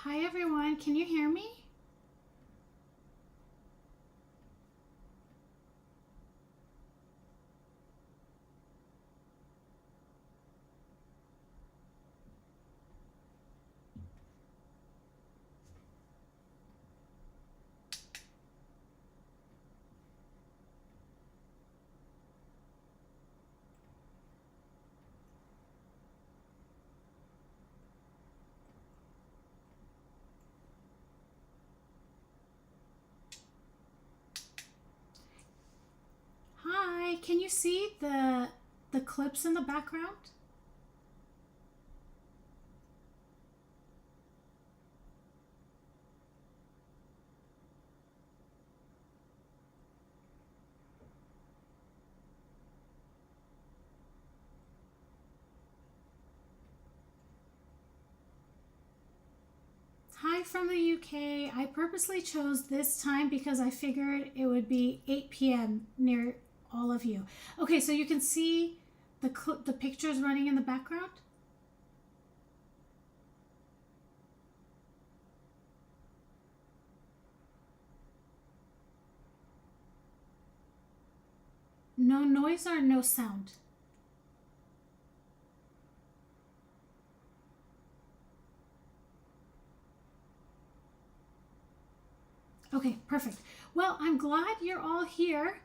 Hi everyone, can you hear me? Hi, can you see the clips in the background? Hi from the UK. I purposely chose this time because I figured it would be 8 p.m. near all of you. Okay, so you can see the pictures running in the background? No noise or no sound? Okay, perfect. Well, I'm glad you're all here.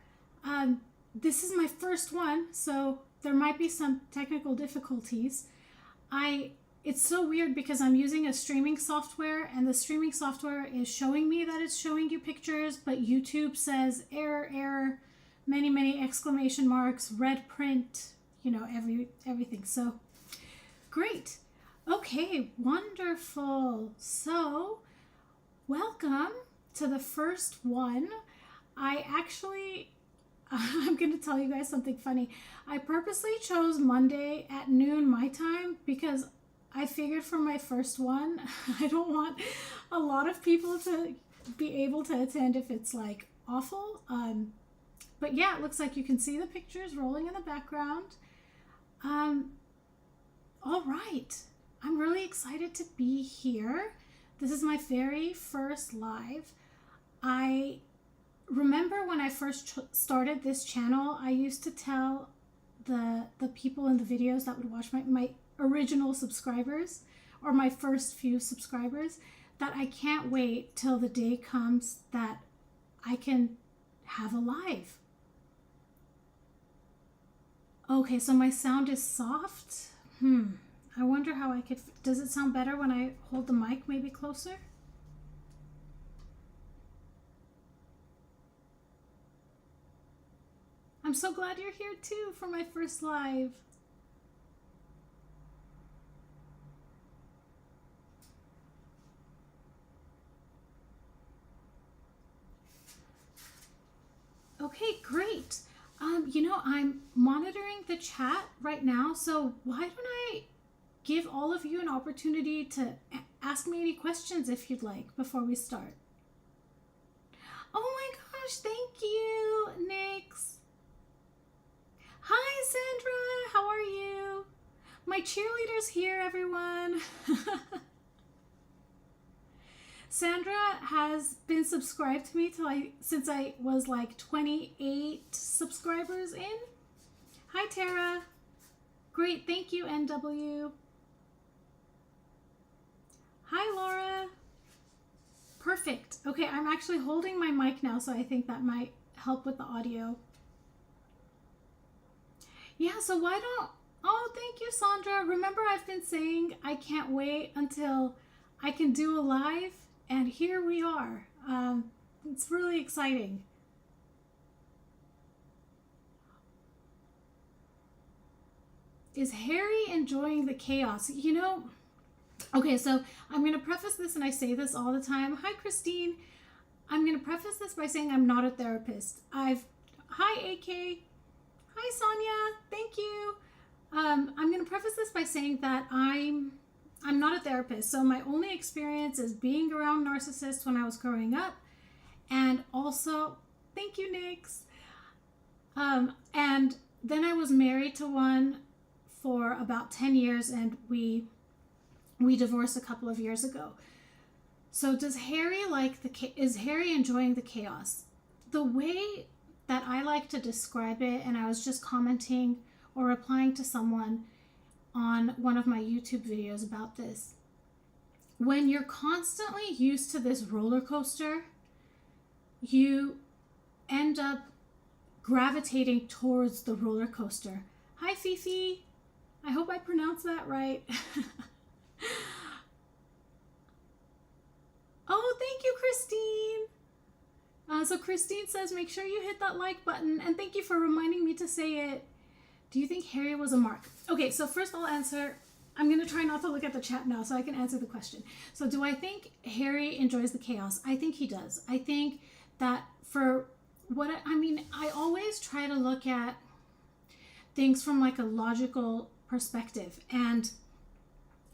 This is my first one, so there might be some technical difficulties. It's so weird because I'm using a streaming software and the streaming software is showing me that it's showing you pictures, but YouTube says error, error, many exclamation marks, red print, everything. So great. Okay, wonderful. So welcome to the first one. I'm going to tell you guys something funny. I purposely chose Monday at noon my time because I figured for my first one, I don't want a lot of people to be able to attend if it's like awful. But yeah, it looks like you can see the pictures rolling in the background. All right. I'm really excited to be here. This is my very first live. I remember when I first started this channel, I used to tell the people in the videos that would watch my original subscribers or my first few subscribers that I can't wait till the day comes that I can have a live. Okay, so my sound is soft. I wonder how I could. Does it sound better when I hold the mic maybe closer? I'm so glad you're here too for my first live. Okay, great. I'm monitoring the chat right now, so why don't I give all of you an opportunity to ask me any questions if you'd like before we start. Oh my gosh, thank you, Nix. Hi, Sandra, how are you? My cheerleader's here, everyone. Sandra has been subscribed to me since I was like 28 subscribers in. Hi, Tara. Great, thank you, NW. Hi, Laura. Perfect. Okay, I'm actually holding my mic now, so I think that might help with the audio. Yeah, so why don't... Oh, thank you, Sandra. Remember, I've been saying I can't wait until I can do a live, and here we are. It's really exciting. Is Harry enjoying the chaos? Okay, so I'm going to preface this, and I say this all the time. Hi, Christine. I'm going to preface this by saying I'm not a therapist. Hi, AK. Hi, Sonia. Thank you. I'm going to preface this by saying that I'm not a therapist. So my only experience is being around narcissists when I was growing up. And also, thank you, Nix. And then I was married to one for about 10 years, and we divorced a couple of years ago. So is Harry enjoying the chaos? The way that I like to describe it, and I was just commenting or replying to someone on one of my YouTube videos about this. When you're constantly used to this roller coaster, you end up gravitating towards the roller coaster. Hi, Fifi. I hope I pronounced that right. Oh, thank you, Christine. So Christine says, make sure you hit that like button, and thank you for reminding me to say it. Do you think Harry was a mark? Okay, so first I'll answer. I'm going to try not to look at the chat now so I can answer the question. So do I think Harry enjoys the chaos? I think he does. I think that for what I always try to look at things from like a logical perspective. And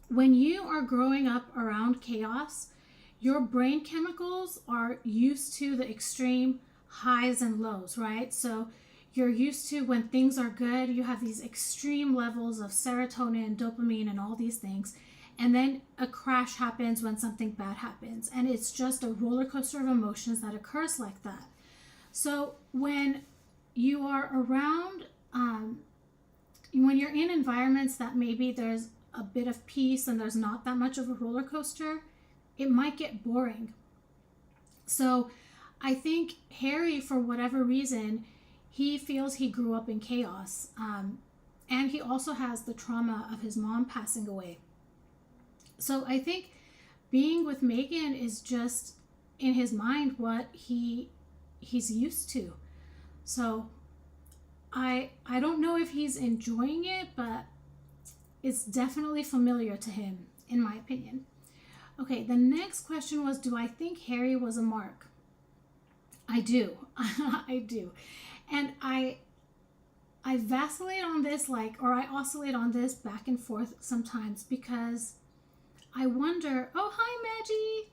when you are growing up around chaos, your brain chemicals are used to the extreme highs and lows, right? So you're used to when things are good, you have these extreme levels of serotonin, dopamine, and all these things. And then a crash happens when something bad happens. And it's just a roller coaster of emotions that occurs like that. So when you are around, when you're in environments that maybe there's a bit of peace and there's not that much of a roller coaster, it might get boring. So I think Harry, for whatever reason, he feels he grew up in chaos. And he also has the trauma of his mom passing away. So I think being with Meghan is just in his mind what he's used to. So I don't know if he's enjoying it, but it's definitely familiar to him, in my opinion. Okay, the next question was, do I think Harry was a mark? I do. I do. And I vacillate on this, or I oscillate on this back and forth sometimes, because I wonder, oh, hi, Maggie.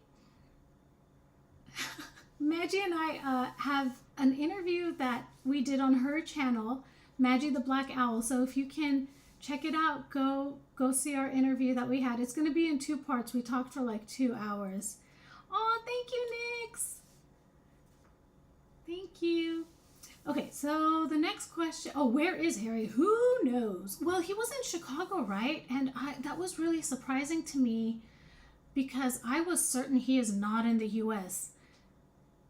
Maggie and I have an interview that we did on her channel, Maggie the Black Owl. So if you can check it out, go see our interview that we had. It's going to be in 2 parts. We talked for like 2 hours. Oh, thank you, Nix. Thank you. Okay, so the next question. Oh, where is Harry? Who knows? Well, he was in Chicago, right? And that was really surprising to me because I was certain he is not in the U.S.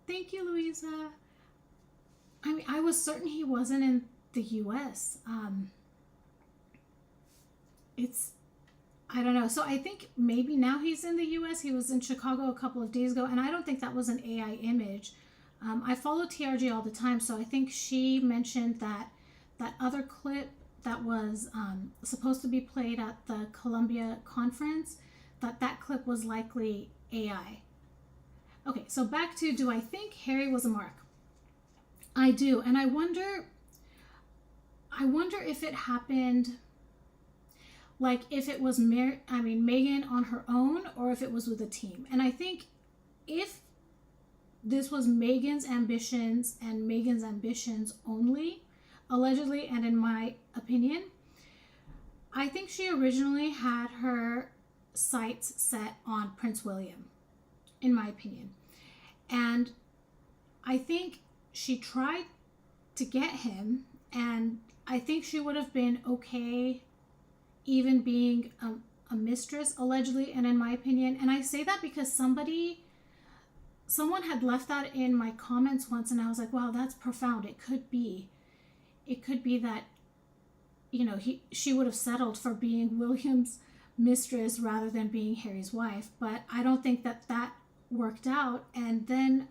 Thank you, Louisa. I was certain he wasn't in the U.S. I don't know. So I think maybe now he's in the U.S. He was in Chicago a couple of days ago, and I don't think that was an AI image. I follow TRG all the time, so I think she mentioned that other clip that was supposed to be played at the Columbia conference, that clip was likely AI. Okay, so back to, do I think Harry was a mark? I do, and I wonder if it happened, like if it was Meghan on her own, or if it was with a team. And I think if this was Meghan's ambitions and Meghan's ambitions only, allegedly, and in my opinion, I think she originally had her sights set on Prince William, in my opinion. And I think she tried to get him, and I think she would have been okay even being a mistress, allegedly, and in my opinion. And I say that because someone had left that in my comments once, and I was like, wow, that's profound. It could be that, she would have settled for being William's mistress rather than being Harry's wife. But I don't think that worked out, and then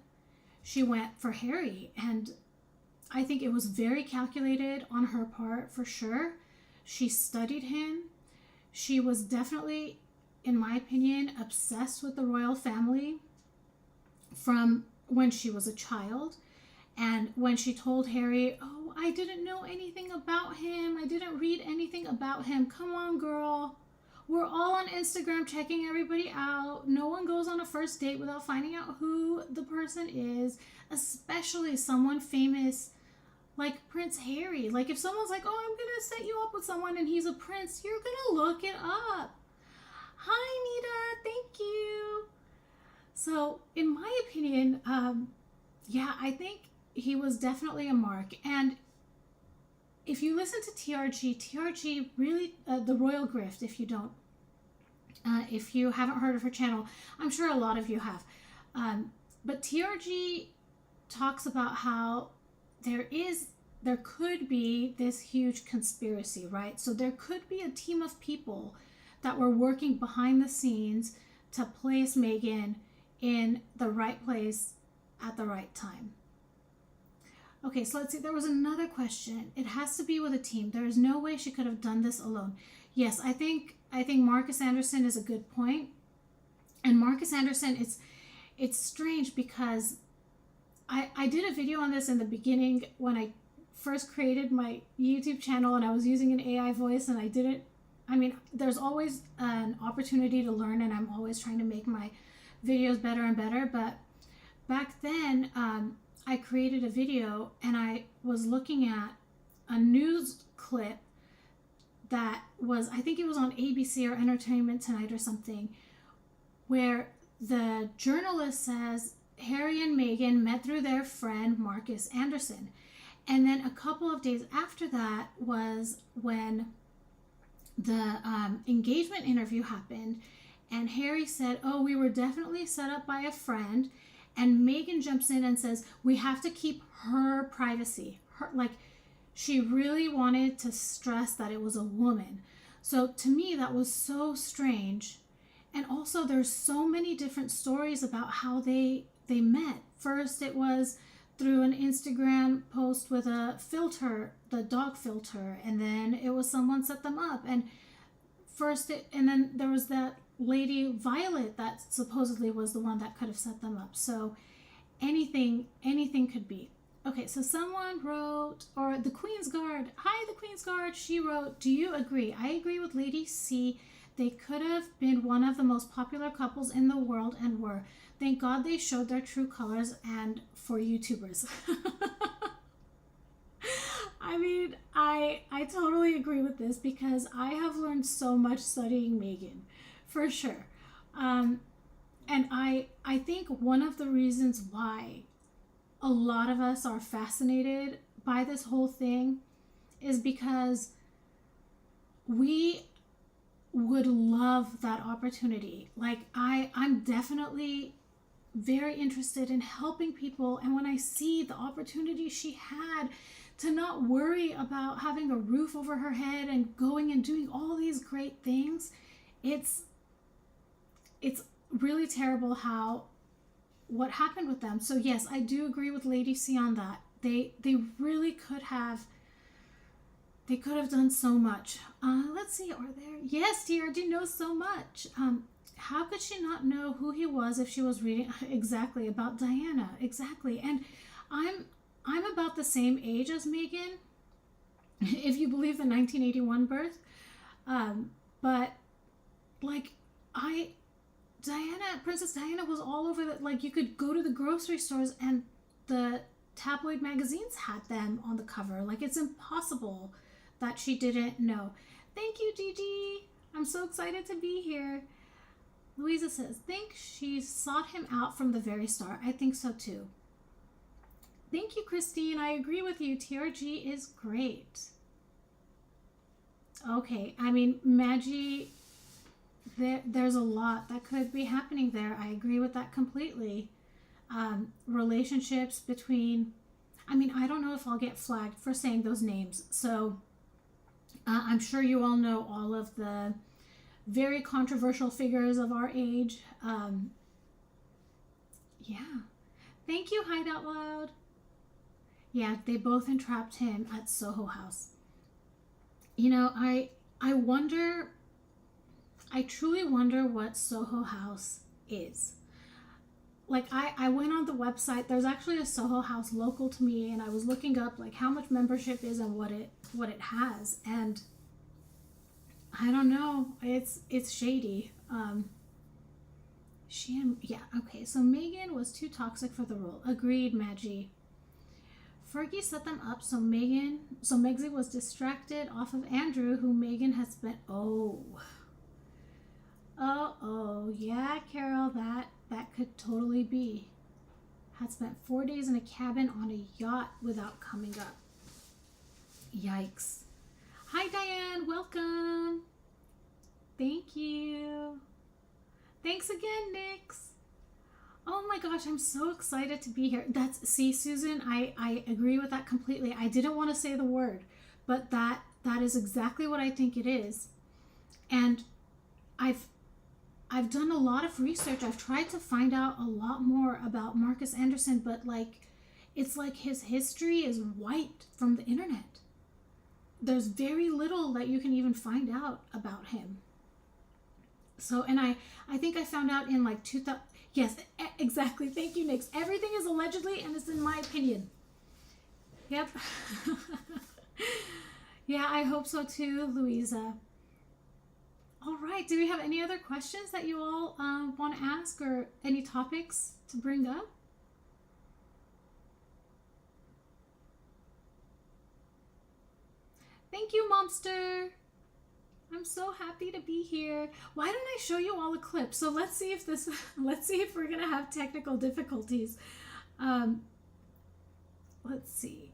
she went for Harry. And I think it was very calculated on her part, for sure. She studied him. She was definitely, in my opinion, obsessed with the royal family from when she was a child. And when she told Harry, oh, I didn't know anything about him, I didn't read anything about him. Come on, girl. We're all on Instagram checking everybody out. No one goes on a first date without finding out who the person is, especially someone famous like Prince Harry. Like if someone's like, oh, I'm gonna set you up with someone and he's a prince, you're gonna look it up. Hi, Nita. Thank you. So, in my opinion, yeah, I think he was definitely a mark. And if you listen to TRG really, the Royal Grift, if you haven't heard of her channel, I'm sure a lot of you have. But TRG talks about how there could be this huge conspiracy, right? So there could be a team of people that were working behind the scenes to place Meghan in the right place at the right time. Okay, so let's see. There was another question. It has to be with a team. There is no way she could have done this alone. Yes, I think Marcus Anderson is a good point. And Marcus Anderson, it's strange because I did a video on this in the beginning when I first created my YouTube channel, and I was using an AI voice, and there's always an opportunity to learn, and I'm always trying to make my videos better and better. But back then, I created a video and I was looking at a news clip that was, I think it was on ABC or Entertainment Tonight or something, where the journalist says Harry and Meghan met through their friend Marcus Anderson. And then a couple of days after that was when the engagement interview happened, and Harry said, oh, we were definitely set up by a friend. And Meghan jumps in and says, we have to keep her privacy. She really wanted to stress that it was a woman. So to me, that was so strange. And also there's so many different stories about how they met. First, it was through an Instagram post with a filter, the dog filter. And then it was someone set them up. And then there was that lady Violet that supposedly was the one that could have set them up. So anything could be. Okay, so someone wrote, or the Queen's Guard, hi the Queen's Guard, she wrote, do you agree? I agree with Lady C. They could have been one of the most popular couples in the world and were. Thank God they showed their true colors, and for YouTubers. I totally agree with this because I have learned so much studying Meghan, for sure. And I think one of the reasons why a lot of us are fascinated by this whole thing is because we would love that opportunity. I'm definitely very interested in helping people, and when I see the opportunity she had to not worry about having a roof over her head and going and doing all these great things, it's really terrible what happened with them. So yes, I do agree with Lady C on that. They really could have done so much. Let's see, are there? Yes, TRG knows so much. How could she not know who he was if she was reading exactly about Diana? Exactly. And I'm about the same age as Meghan, if you believe the 1981 birth. But Princess Diana was all over you could go to the grocery stores and the tabloid magazines had them on the cover. It's impossible that she didn't know. Thank you, Gigi. I'm so excited to be here. Louisa says, think she sought him out from the very start. I think so too. Thank you, Christine. I agree with you. TRG is great. Okay, Maggie, there's a lot that could be happening there. I agree with that completely. Relationships between, I don't know if I'll get flagged for saying those names. So I'm sure you all know all of the very controversial figures of our age. Yeah. Thank you, Hide Out Loud. Yeah, they both entrapped him at Soho House. I truly wonder what Soho House is. I went on the website. There's actually a Soho House local to me, and I was looking up how much membership is and what it has, and I don't know. It's shady. Okay. So Meghan was too toxic for the role. Agreed, Maggie. Fergie set them up so Megxie was distracted off of Andrew, who Meghan had spent. Oh, Oh, yeah, Carol, that could totally be. Had spent 4 days in a cabin on a yacht without coming up. Yikes. Hi, Diane. Welcome. Thank you. Thanks again, Nix. Oh my gosh, I'm so excited to be here. See, Susan, I agree with that completely. I didn't want to say the word, but that is exactly what I think it is. And I've done a lot of research. I've tried to find out a lot more about Marcus Anderson, but it's like his history is wiped from the internet. There's very little that you can even find out about him. So, and I think I found out in 2000. Yes, exactly. Thank you, Nix. Everything is allegedly, and it's in my opinion. Yep. Yeah, I hope so too, Louisa. All right. Do we have any other questions that you all want to ask, or any topics to bring up? Thank you, Momster. I'm so happy to be here. Why don't I show you all a clip? So let's see if we're gonna have technical difficulties. Let's see.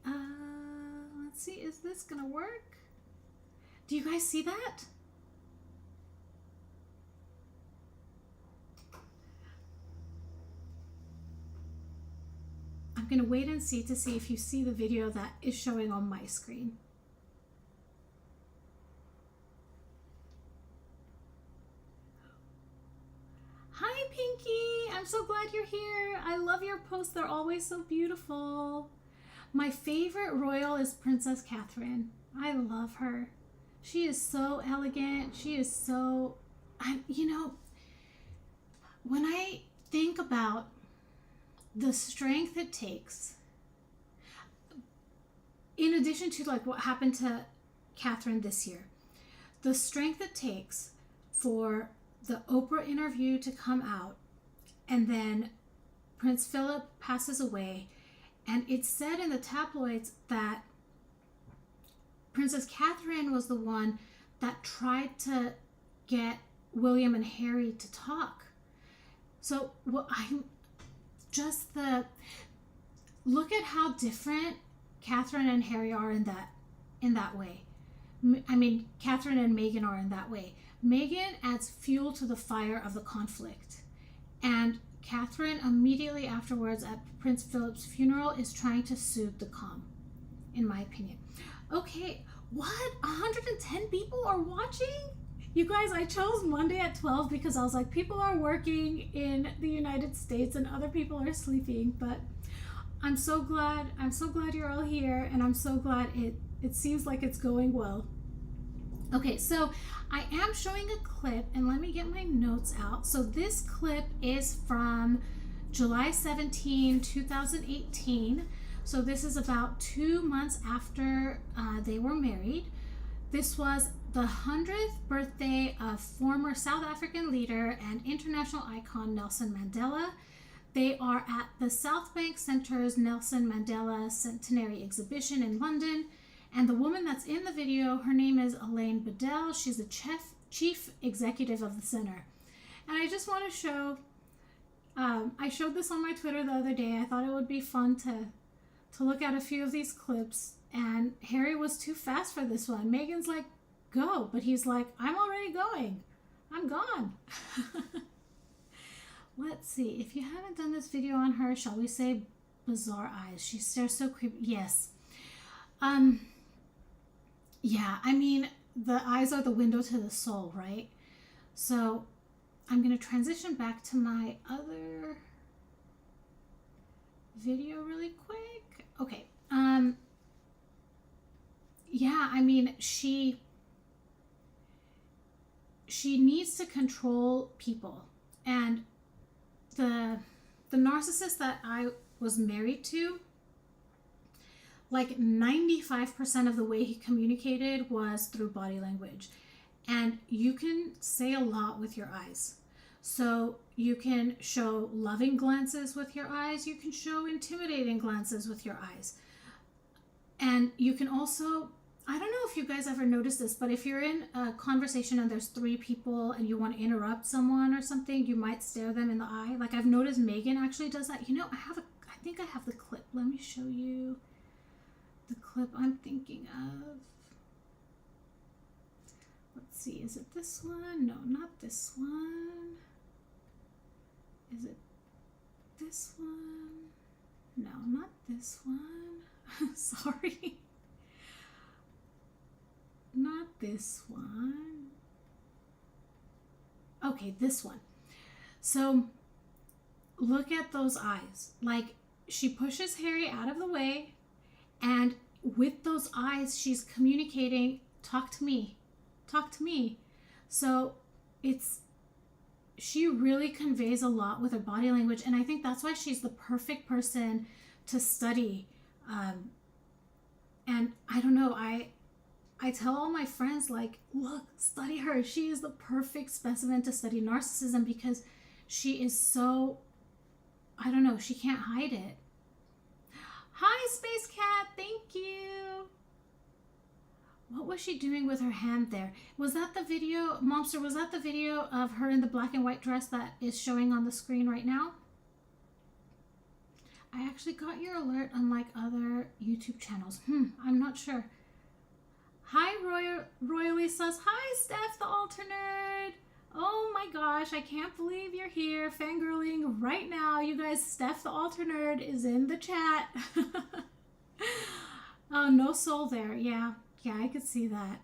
Is this gonna work? Do you guys see that? I'm gonna wait and see to see if you see the video that is showing on my screen. Hi, Pinky. I'm so glad you're here. I love your posts. They're always so beautiful. My favorite royal is Princess Catherine. I love her. She is so elegant. She is so, when I think about the strength it takes, in addition to what happened to Catherine this year, the strength it takes for the Oprah interview to come out, and then Prince Philip passes away, and it's said in the tabloids that Princess Catherine was the one that tried to get William and Harry to talk. So look at how different Catherine and Harry are in that way. I mean, Catherine and Meghan are in that way. Meghan adds fuel to the fire of the conflict, and Catherine immediately afterwards at Prince Philip's funeral is trying to soothe the calm, in my opinion. Okay, what? 110 people are watching? You guys, I chose Monday at 12 because I was like, people are working in the United States and other people are sleeping, but I'm so glad you're all here, and I'm so glad it seems like it's going well. Okay, so I am showing a clip, and let me get my notes out. So this clip is from July 17, 2018. So this is about 2 months after they were married. This was the 100th birthday of former South African leader and international icon Nelson Mandela. They are at the South Bank Centre's Nelson Mandela Centenary Exhibition in London. And the woman that's in the video, her name is Elaine Bedell. She's the chief executive of the center. And I just want to show, I showed this on my Twitter the other day. I thought it would be fun to look at a few of these clips. And Harry was too fast for this one. Meghan's like, go. But he's like, I'm already going. I'm gone. Let's see. If you haven't done this video on her, shall we say bizarre eyes? She stares so creepy. Yes. Yeah, I mean, the eyes are the window to the soul, right? So I'm going to transition back to my other video really quick. Okay. Yeah, I mean, she needs to control people. And the narcissist that I was married to, 95% of the way he communicated was through body language. And you can say a lot with your eyes. So you can show loving glances with your eyes. You can show intimidating glances with your eyes. And you can also, I don't know if you guys ever noticed this, but if you're in a conversation and there's three people and you want to interrupt someone or something, you might stare them in the eye. Like I've noticed Meghan actually does that. You know, I think I have the clip. Let me show you the clip I'm thinking of. Let's see, is it this one? No, not this one. Is it this one? No, not this one. Sorry. Not this one. Okay, this one. So look at those eyes. Like she pushes Harry out of the way, and with those eyes, she's communicating, talk to me, talk to me. So she really conveys a lot with her body language, and I think that's why she's the perfect person to study. And I don't know, I tell all my friends, like, look, study her. She is the perfect specimen to study narcissism because she is so, I don't know, she can't hide it. Hi, Space Cat, thank you. What was she doing with her hand there? Was that the video, Momster, was that the video of her in the black and white dress that is showing on the screen right now? I actually got your alert unlike other YouTube channels. I'm not sure. Hi, Royally says, hi, Steph, the Alter Nerd. Oh my gosh, I can't believe you're here fangirling right now. You guys, Steph, the Alter Nerd is in the chat. Oh, no soul there. Yeah, I could see that.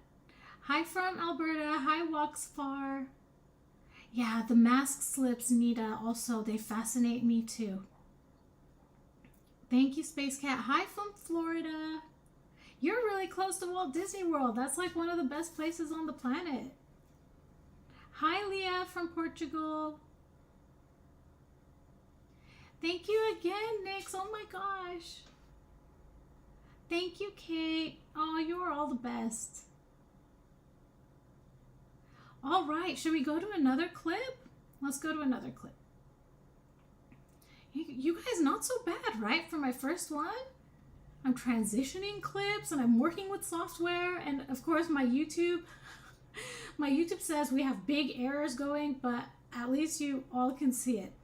Hi from Alberta. Hi, Walksfar. Yeah, the mask slips, Nita, also, they fascinate me too. Thank you, Space Cat. Hi from Florida. You're really close to Walt Disney World. That's like one of the best places on the planet. Hi, Leah from Portugal. Thank you again, Nix. Oh my gosh. Thank you, Kate. Oh, you're all the best. All right, should we go to another clip? Let's go to another clip. You guys, not so bad, right? For my first one? I'm transitioning clips and I'm working with software, and of course my YouTube says we have big errors going, but at least you all can see it.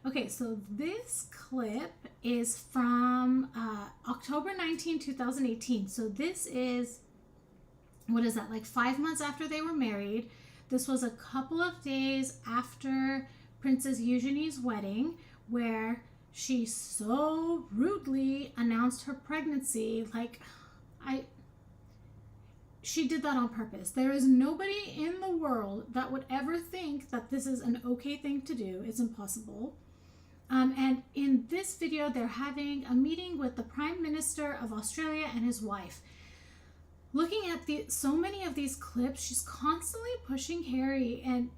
Okay, so this clip is from October 19, 2018. So this is, what is that, like 5 months after they were married. This was a couple of days after Princess Eugenie's wedding, where she so rudely announced her pregnancy. Like, she did that on purpose. There is nobody in the world that would ever think that this is an okay thing to do. It's impossible. And in this video, they're having a meeting with the Prime Minister of Australia and his wife. Looking at so many of these clips, she's constantly pushing Harry, and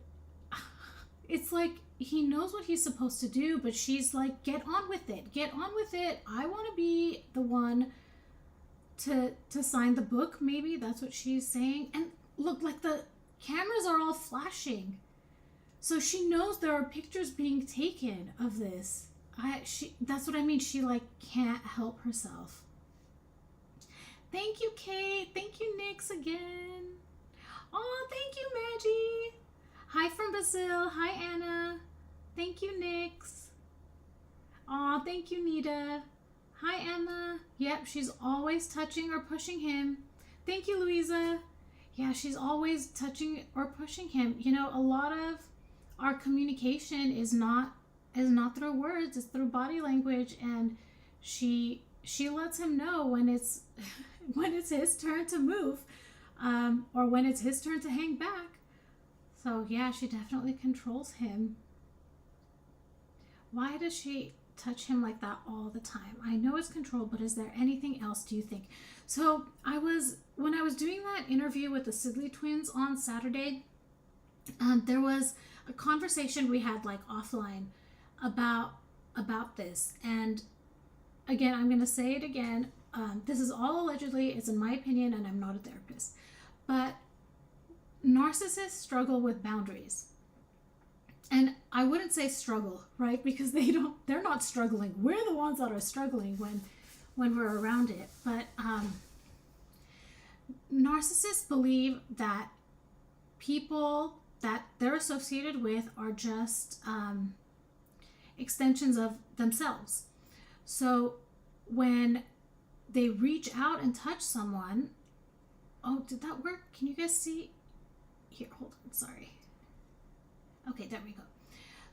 it's like he knows what he's supposed to do, but she's like, get on with it. Get on with it. I want to be the one to sign the book. Maybe that's what she's saying. And look, like the cameras are all flashing. So she knows there are pictures being taken of this. That's what I mean. She like can't help herself. Thank you, Kate. Thank you, Nix, again. Oh, thank you, Maggie. Hi from Brazil. Hi, Anna. Thank you, Nix. Aw, thank you, Nita. Hi, Emma. Yep, she's always touching or pushing him. Thank you, Louisa. Yeah, she's always touching or pushing him. You know, a lot of our communication is not through words, it's through body language, and she lets him know when it's when it's his turn to move, or when it's his turn to hang back. So yeah, she definitely controls him. Why does she touch him like that all the time? I know it's control, but is there anything else, do you think? So when I was doing that interview with the Sidley twins on Saturday, there was a conversation we had like offline about this. And again, I'm going to say it again. This is all allegedly, it's in my opinion, and I'm not a therapist. But narcissists struggle with boundaries. And I wouldn't say struggle, right? Because they're not struggling. We're the ones that are struggling when we're around it. But narcissists believe that people that they're associated with are just extensions of themselves. So when they reach out and touch someone, oh, did that work? Can you guys see? Here, hold on, sorry. Okay, there we go.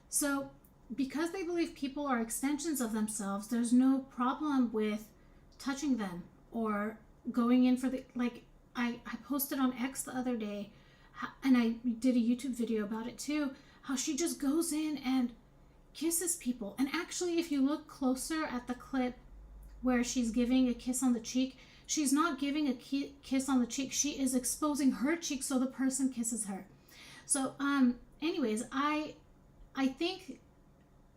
So because they believe people are extensions of themselves, there's no problem with touching them or going in for the, like, I posted on X the other day, and I did a YouTube video about it too, how she just goes in and kisses people. And actually, if you look closer at the clip where she's giving a kiss on the cheek, she's not giving a kiss on the cheek. She is exposing her cheek so the person kisses her. So anyways, I think,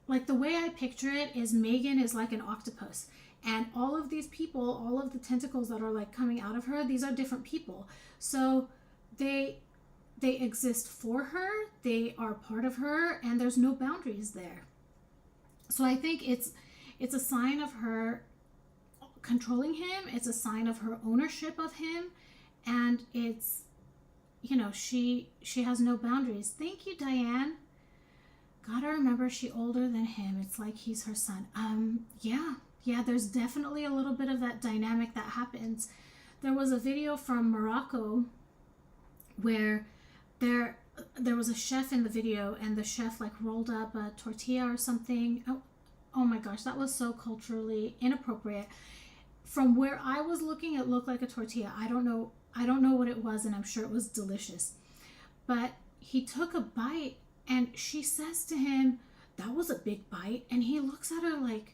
like, the way I picture it is Meghan is like an octopus, and all of these people, all of the tentacles that are like coming out of her, these are different people. So they exist for her, they are part of her, and there's no boundaries there. So I think it's a sign of her controlling him, it's a sign of her ownership of him, and it's, you know, she has no boundaries. Thank you, Diane. Gotta remember, she older than him. It's like he's her son. Yeah, there's definitely a little bit of that dynamic that happens. There was a video from Morocco where there was a chef in the video, and the chef like rolled up a tortilla or something. Oh my gosh, that was so culturally inappropriate. From where I was looking, it looked like a tortilla. I don't know what it was, and I'm sure it was delicious. But he took a bite, and she says to him, "That was a big bite." And he looks at her like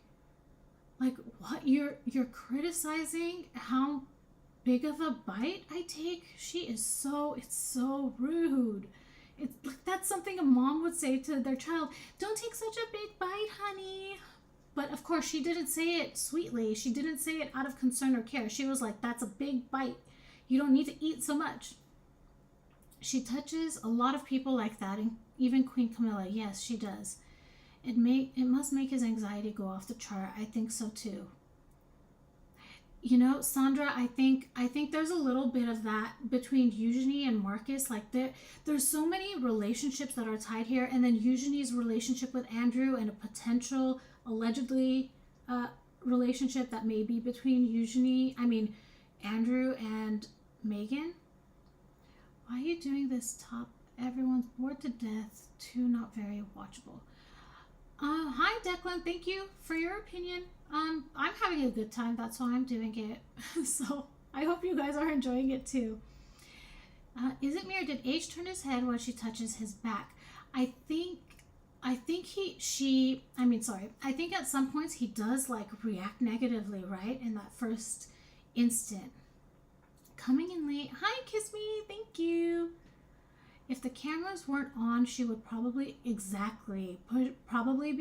what? You're criticizing how big of a bite I take? It's so rude. It's like, that's something a mom would say to their child. Don't take such a big bite, honey. But of course, she didn't say it sweetly. She didn't say it out of concern or care. She was like, that's a big bite. You don't need to eat so much. She touches a lot of people like that, and even Queen Camilla. Yes, she does. It must make his anxiety go off the chart. I think so too. You know, Sandra, I think there's a little bit of that between Eugenie and Marcus. Like, there's so many relationships that are tied here, and then Eugenie's relationship with Andrew, and a potential, allegedly, relationship that may be between Andrew and Meghan. Why are you doing this top? Everyone's bored to death. Too not very watchable. Hi Declan, thank you for your opinion. I'm having a good time, that's why I'm doing it. So I hope you guys are enjoying it too. Is it me, or did H turn his head when she touches his back? I think at some points he does like react negatively, right? In that first instant. Coming in late. Hi, Kiss Me, thank you. If the cameras weren't on, she would probably be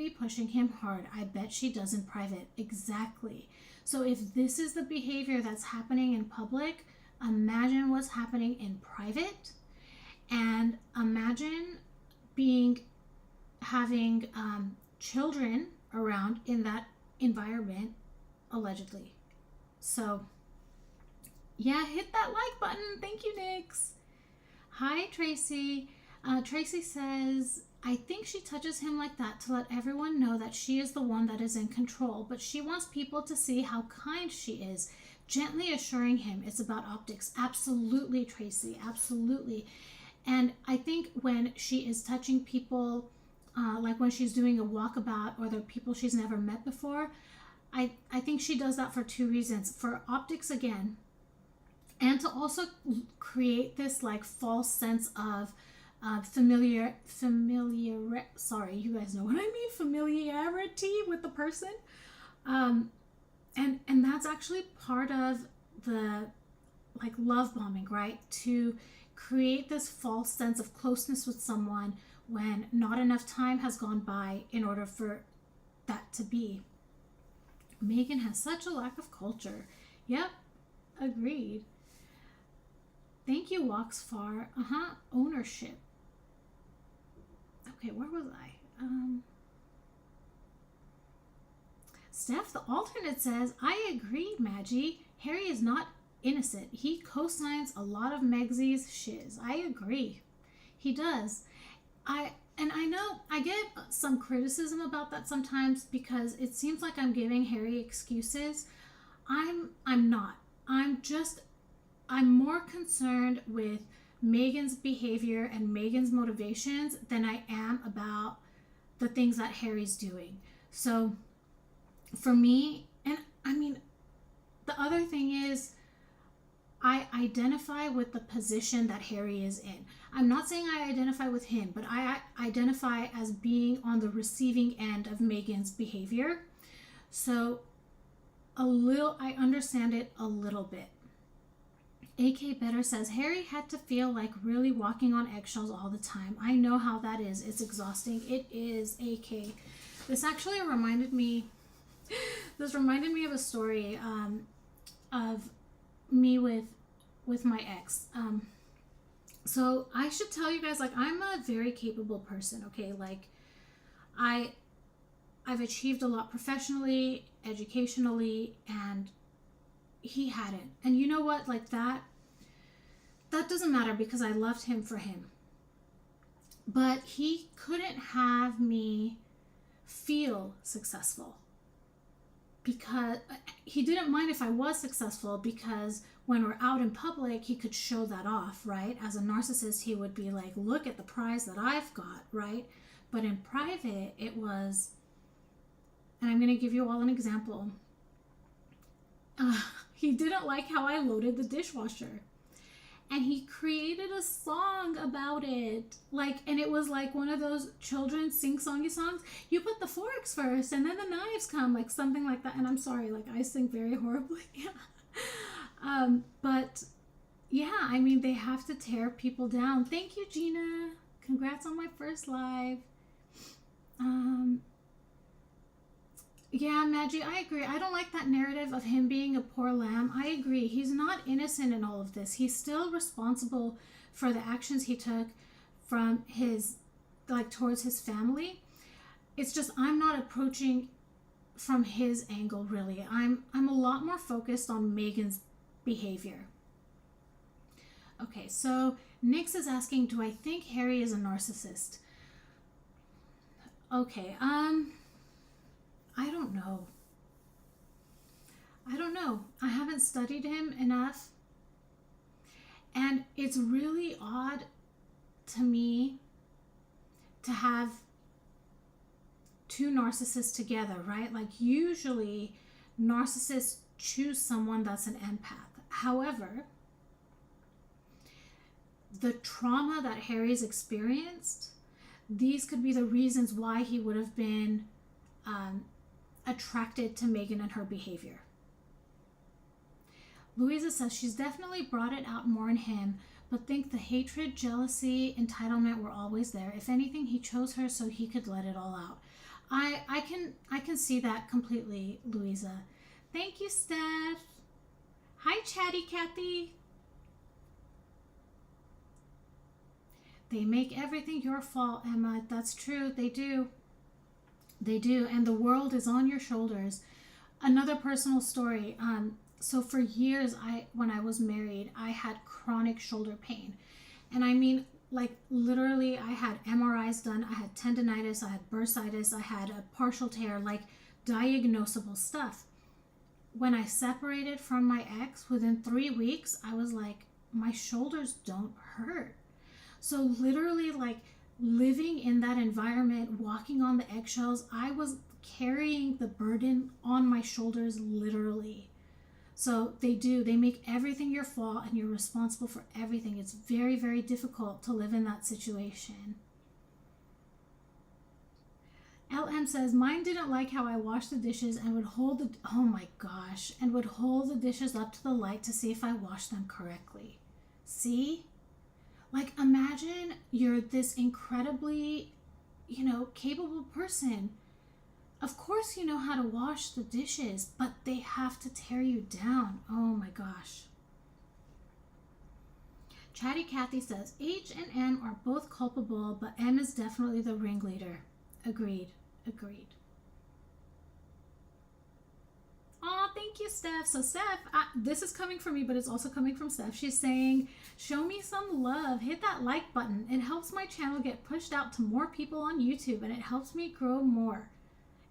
pushing him hard. I bet she does in private. Exactly. So if this is the behavior that's happening in public, imagine what's happening in private, and imagine having children around in that environment, allegedly. So yeah, hit that like button. Thank you, Nix. Hi, Tracy. Tracy says, I think she touches him like that to let everyone know that she is the one that is in control, but she wants people to see how kind she is, gently assuring him it's about optics. Absolutely, Tracy, absolutely. And I think when she is touching people, like when she's doing a walkabout, or the people she's never met before, I think she does that for two reasons. For optics again, and to also create this like false sense of familiarity with the person, and that's actually part of the like love bombing, right? To create this false sense of closeness with someone when not enough time has gone by in order for that to be. Meghan has such a lack of culture. Yep, agreed. Thank you, Walks Far. Ownership. Okay, where was I? Steph, the alternate, says, I agree, Maggie. Harry is not innocent. He co-signs a lot of Megsy's shiz. I agree. He does. I know I get some criticism about that sometimes because it seems like I'm giving Harry excuses. I'm not. I'm more concerned with Meghan's behavior and Meghan's motivations than I am about the things that Harry's doing. So for me, and I mean, the other thing is, I identify with the position that Harry is in. I'm not saying I identify with him, but I identify as being on the receiving end of Meghan's behavior. So I understand it a little bit. AK Better says, Harry had to feel like really walking on eggshells all the time. I know how that is. It's exhausting. It is, AK. This actually reminded me of a story of me with my ex. So I should tell you guys, like, I'm a very capable person, okay? Like, I've achieved a lot professionally, educationally, and he hadn't. And you know what? Like, that doesn't matter because I loved him for him. But he couldn't have me feel successful because he didn't mind if I was successful, because when we're out in public, he could show that off, right? As a narcissist, he would be like, look at the prize that I've got, right? But in private, it was, and I'm going to give you all an example. He didn't like how I loaded the dishwasher. And he created a song about it. Like, and it was like one of those children's sing-songy songs. You put the forks first and then the knives come, like something like that. And I'm sorry, like, I sing very horribly. But yeah, I mean, they have to tear people down. Thank you, Gina. Congrats on my first live. Yeah, Maggie, I agree. I don't like that narrative of him being a poor lamb. I agree. He's not innocent in all of this. He's still responsible for the actions he took from his, like, towards his family. It's just I'm not approaching from his angle, really. I'm a lot more focused on Meghan's behavior. Okay, so Nix is asking, do I think Harry is a narcissist? Okay, I don't know. I haven't studied him enough. And it's really odd to me to have two narcissists together, right? Like, usually narcissists choose someone that's an empath. However, the trauma that Harry's experienced, these could be the reasons why he would have been attracted to Meghan and her behavior. Louisa says she's definitely brought it out more in him, but think the hatred, jealousy, entitlement were always there. If anything, he chose her so he could let it all out. I can see that completely, Louisa. Thank you, Steph. Hi, Chatty Cathy. They make everything your fault, Emma. That's true. They do. They do. And the world is on your shoulders. Another personal story. So for years, when I was married, I had chronic shoulder pain. And I mean, like, literally, I had MRIs done. I had tendonitis. I had bursitis. I had a partial tear, like, diagnosable stuff. When I separated from my ex, within 3 weeks, I was like, my shoulders don't hurt. So literally, like, living in that environment, walking on the eggshells, I was carrying the burden on my shoulders, literally. So they make everything your fault and you're responsible for everything. It's very, very difficult to live in that situation. LM says, mine didn't like how I washed the dishes and would hold the dishes up to the light to see if I washed them correctly. See? Like, imagine you're this incredibly, capable person. Of course you know how to wash the dishes, but they have to tear you down. Oh my gosh. Chatty Cathy says, H and M are both culpable, but M is definitely the ringleader. Agreed. Aw, thank thank you, Steph. So Steph, this is coming from me, but it's also coming from Steph. She's saying, show me some love. Hit that like button. It helps my channel get pushed out to more people on YouTube, and it helps me grow more.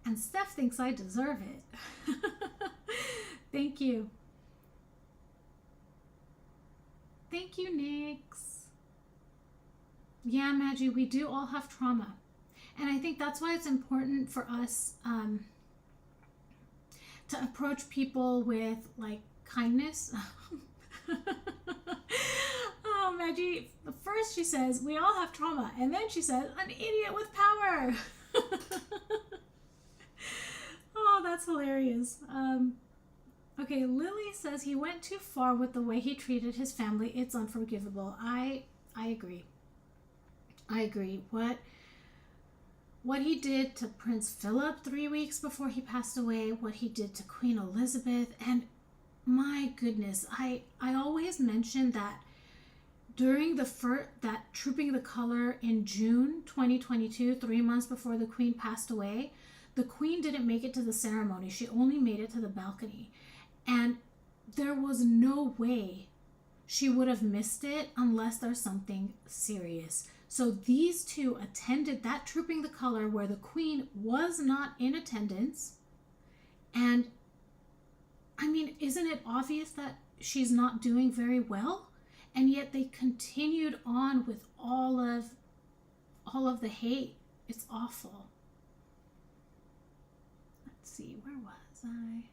And Steph thinks I deserve it. Thank you. Thank you, Nix. Yeah, Maggie, we do all have trauma. And I think that's why it's important for us to approach people with like kindness. Oh, Maggie, first she says, we all have trauma. And then she says, an idiot with power. Oh, that's hilarious. Okay, Lily says he went too far with the way he treated his family. It's unforgivable. I agree. I agree. What he did to Prince Philip 3 weeks before he passed away, what he did to Queen Elizabeth, and my goodness, I always mention that during that Trooping the Color in June 2022, 3 months before the Queen passed away, the Queen didn't make it to the ceremony. She only made it to the balcony. And there was no way she would have missed it unless there's something serious. So these two attended that Trooping the Color where the Queen was not in attendance. And I mean, isn't it obvious that she's not doing very well? And yet they continued on with all of the hate. It's awful. Let's see, where was I?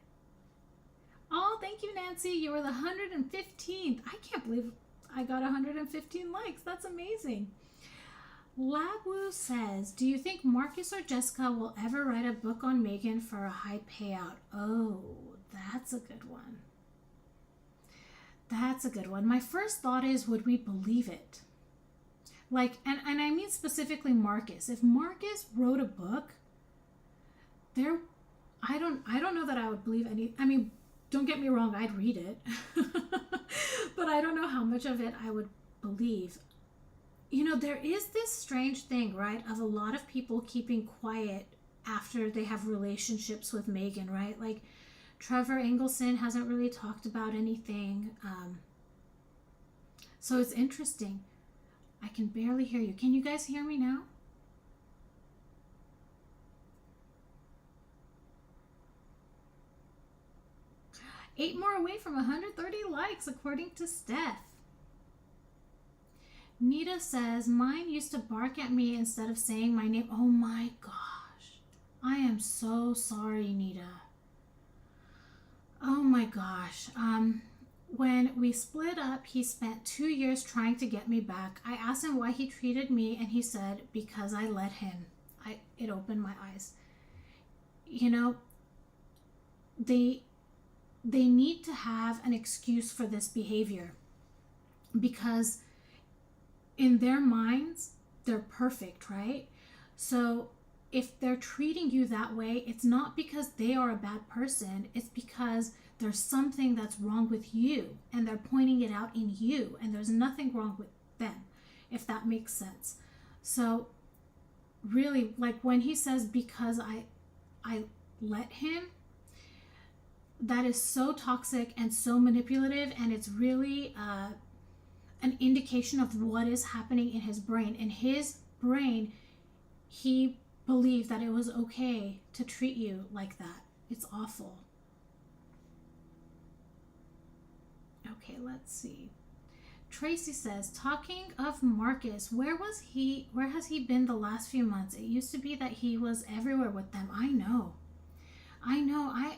Oh, thank you, Nancy. You were the 115th. I can't believe I got 115 likes. That's amazing. Labu says, do you think Marcus or Jessica will ever write a book on Meghan for a high payout? Oh, that's a good one. That's a good one. My first thought is, would we believe it? Like, and I mean specifically Marcus. If Marcus wrote a book, I don't know that I would believe any. I mean, don't get me wrong, I'd read it. But I don't know how much of it I would believe. You know, there is this strange thing, right, of a lot of people keeping quiet after they have relationships with Meghan, right? Like, Trevor Engelson hasn't really talked about anything. So it's interesting. I can barely hear you. Can you guys hear me now? Eight more away from 130 likes, according to Steph. Nita says, mine used to bark at me instead of saying my name. Oh my gosh. I am so sorry, Nita. Oh my gosh. When we split up, he spent 2 years trying to get me back. I asked him why he treated me, and he said, because I let him. It opened my eyes. You know, they need to have an excuse for this behavior, because in their minds, they're perfect, right? So if they're treating you that way, it's not because they are a bad person. It's because there's something that's wrong with you, and they're pointing it out in you, and there's nothing wrong with them, if that makes sense. So really, like when he says, because I let him, that is so toxic and so manipulative, and it's really an indication of what is happening in his brain. In his brain, he believed that it was okay to treat you like that. It's awful. Okay, let's see. Tracy says, talking of Marcus, where has he been the last few months? It used to be that he was everywhere with them. I know. I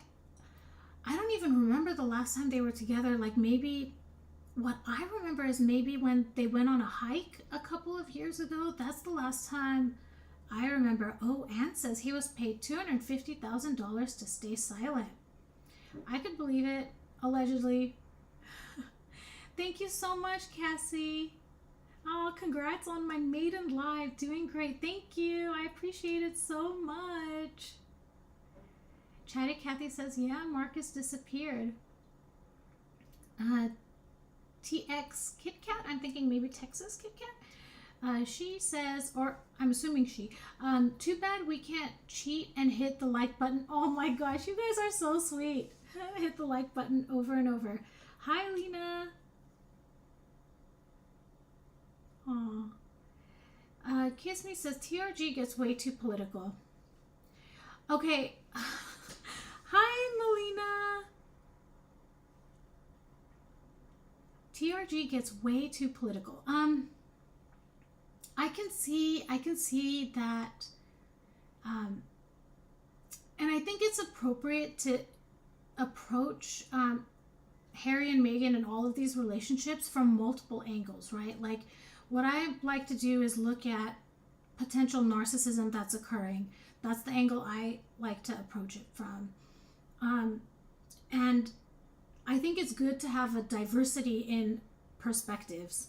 don't even remember the last time they were together. Like, maybe what I remember is maybe when they went on a hike a couple of years ago. That's the last time I remember. Oh, Anne says he was paid $250,000 to stay silent. I could believe it, allegedly. Thank you so much, Cassie. Oh, congrats on my maiden live. Doing great. Thank you. I appreciate it so much. Chatty Kathy says, yeah, Marcus disappeared. TX Kit Kat, I'm thinking maybe Texas Kit Kat. She says, or I'm assuming she, too bad we can't cheat and hit the like button. Oh my gosh, you guys are so sweet. Hit the like button over and over. Hi, Lena. Aw. Kiss Me says TRG gets way too political. Okay. Hi, Melina. TRG gets way too political. I can see that, and I think it's appropriate to approach Harry and Meghan and all of these relationships from multiple angles, right? Like, what I like to do is look at potential narcissism that's occurring. That's the angle I like to approach it from. And I think it's good to have a diversity in perspectives,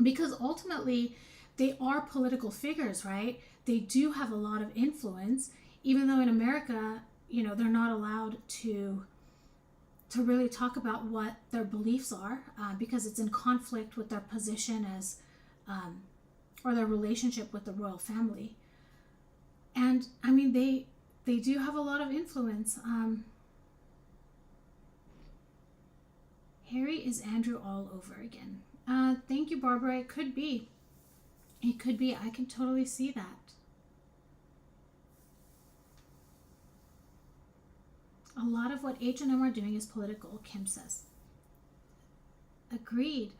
because ultimately they are political figures, right? They do have a lot of influence, even though in America, they're not allowed to really talk about what their beliefs are, because it's in conflict with their position as, or their relationship with the royal family. And I mean, they do have a lot of influence. Harry is Andrew all over again. Thank you, Barbara. It could be. It could be. I can totally see that. A lot of what H&M are doing is political, Kim says. Agreed.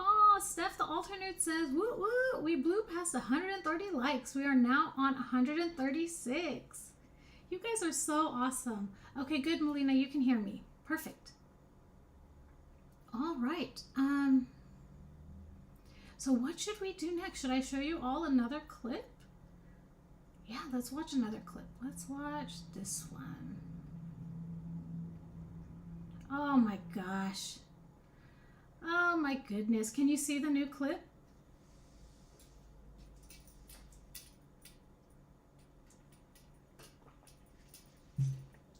Oh, Steph the alternate says, woo woo, we blew past 130 likes. We are now on 136. You guys are so awesome. Okay, good, Melina, you can hear me. Perfect. All right. So what should we do next? Should I show you all another clip? Yeah, let's watch another clip. Let's watch this one. Oh my gosh. Oh my goodness. Can you see the new clip?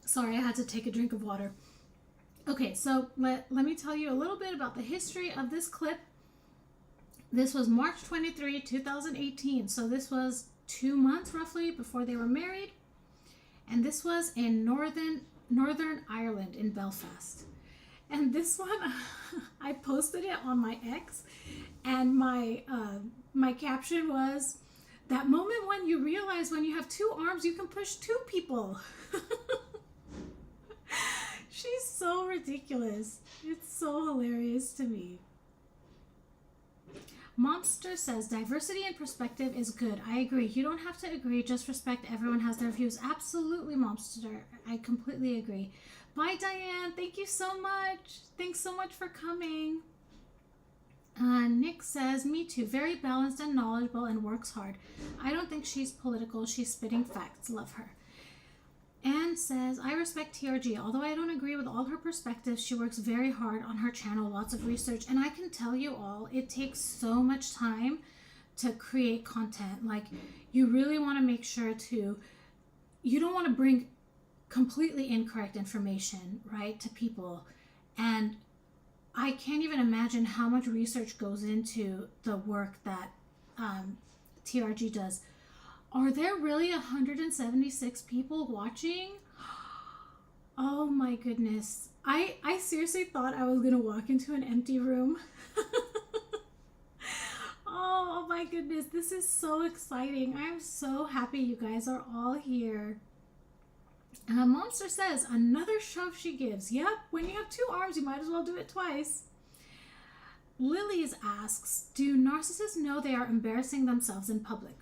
Sorry, I had to take a drink of water. Okay, so let me tell you a little bit about the history of this clip. This was March 23, 2018. So this was 2 months roughly before they were married. And this was in Northern Ireland in Belfast. And this one, I posted it on my X, and my caption was, that moment when you realize when you have 2 arms, you can push 2 people. She's so ridiculous. It's so hilarious to me. Momster says, diversity and perspective is good. I agree. You don't have to agree. Just respect everyone has their views. Absolutely, Momster. I completely agree. Bye, Diane. Thank you so much. Thanks so much for coming. Nick says, me too. Very balanced and knowledgeable and works hard. I don't think she's political. She's spitting facts. Love her. Anne says, I respect TRG. Although I don't agree with all her perspectives, she works very hard on her channel, lots of research. And I can tell you all, it takes so much time to create content. Like, you really want to make sure you don't want to bring completely incorrect information, right, to people. And I can't even imagine how much research goes into the work that TRG does. Are there really 176 people watching? Oh my goodness. I seriously thought I was going to walk into an empty room. Oh my goodness. This is so exciting. I'm so happy you guys are all here. Monster says, another shove she gives. Yep, when you have 2 arms, you might as well do it twice. Lilies asks, do narcissists know they are embarrassing themselves in public?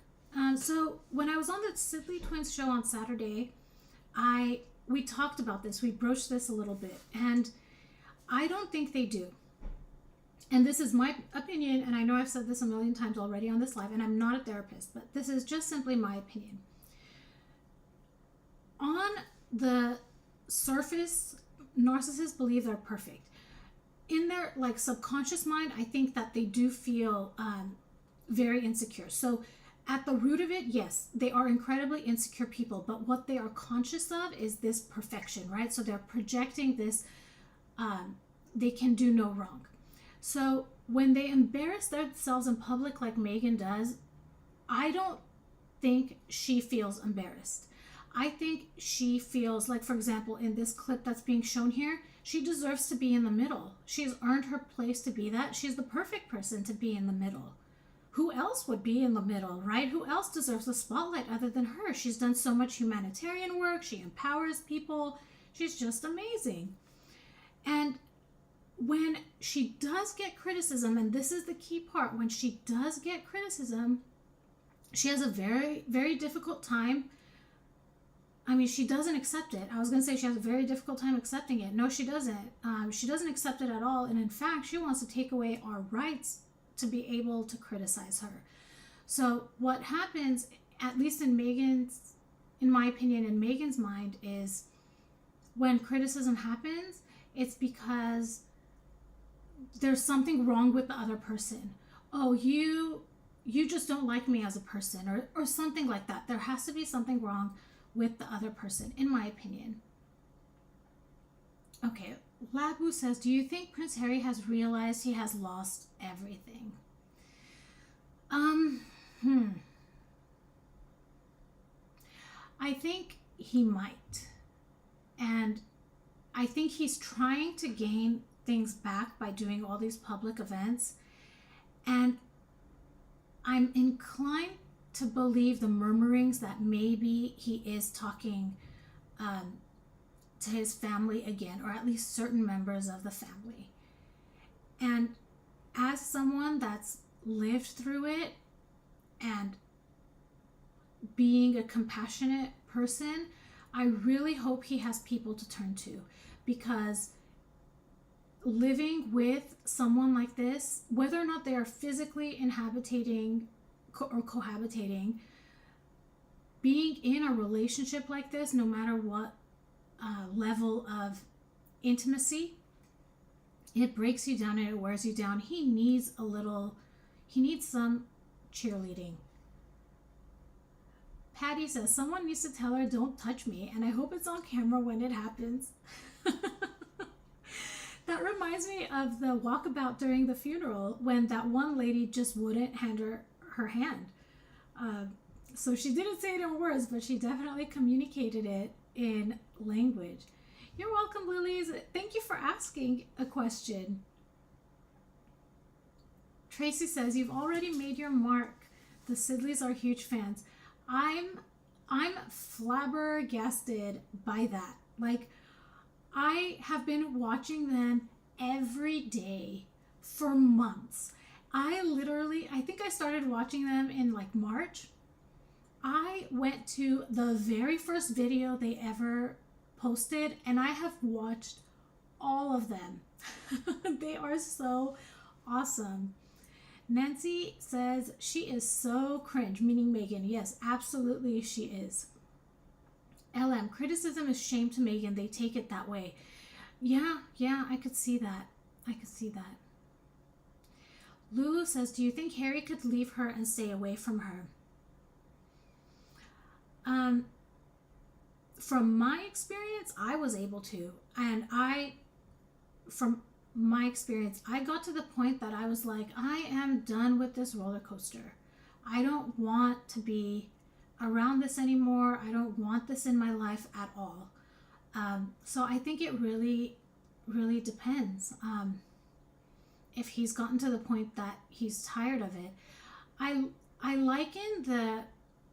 So when I was on the Sidley Twins show on Saturday, we talked about this. We broached this a little bit, and I don't think they do. And this is my opinion, and I know I've said this a million times already on this live, and I'm not a therapist, but this is just simply my opinion. On the surface, narcissists believe they're perfect. In their subconscious mind, I think that they do feel very insecure. So at the root of it, yes, they are incredibly insecure people, but what they are conscious of is this perfection, right? So they're projecting this, they can do no wrong. So when they embarrass themselves in public like Meghan does, I don't think she feels embarrassed. I think she feels like, for example, in this clip that's being shown here, she deserves to be in the middle. She's earned her place to be that. She's the perfect person to be in the middle. Who else would be in the middle, right? Who else deserves the spotlight other than her? She's done so much humanitarian work. She empowers people. She's just amazing. And when she does get criticism, and this is the key part, when she does get criticism, she has a very, very difficult time. I mean, she doesn't accept it. I was going to say she has a very difficult time accepting it. No, she doesn't. She doesn't accept it at all. And in fact, she wants to take away our rights to be able to criticize her. So what happens, at least in my opinion, in Meghan's mind, is when criticism happens, it's because there's something wrong with the other person. Oh, you just don't like me as a person, or something like that. There has to be something wrong with the other person, in my opinion. Okay, Labu says, do you think Prince Harry has realized he has lost everything? I think he might. And I think he's trying to gain things back by doing all these public events. And I'm inclined to believe the murmurings that maybe he is talking to his family again, or at least certain members of the family. And as someone that's lived through it and being a compassionate person, I really hope he has people to turn to, because living with someone like this, whether or not they are physically inhabiting or cohabitating, being in a relationship like this, no matter what level of intimacy, it breaks you down and it wears you down. He needs some cheerleading. Patty says, someone needs to tell her, don't touch me, and I hope it's on camera when it happens. That reminds me of the walkabout during the funeral, when that one lady just wouldn't hand her hand. So she didn't say it in words, but she definitely communicated it in language. You're welcome, Lilies. Thank you for asking a question. Tracy says, you've already made your mark. The Sidleys are huge fans. I'm flabbergasted by that. Like, I have been watching them every day for months. I think I started watching them in like March. I went to the very first video they ever posted, and I have watched all of them. They are so awesome. Nancy says, she is so cringe, meaning Meghan. Yes, absolutely she is. LM, criticism is shame to Meghan. They take it that way. Yeah, I could see that. Lulu says, do you think Harry could leave her and stay away from her? From my experience, I was able to. And from my experience, I got to the point that I was like, I am done with this roller coaster. I don't want to be around this anymore. I don't want this in my life at all. So I think it really, really depends. If he's gotten to the point that he's tired of it. I liken the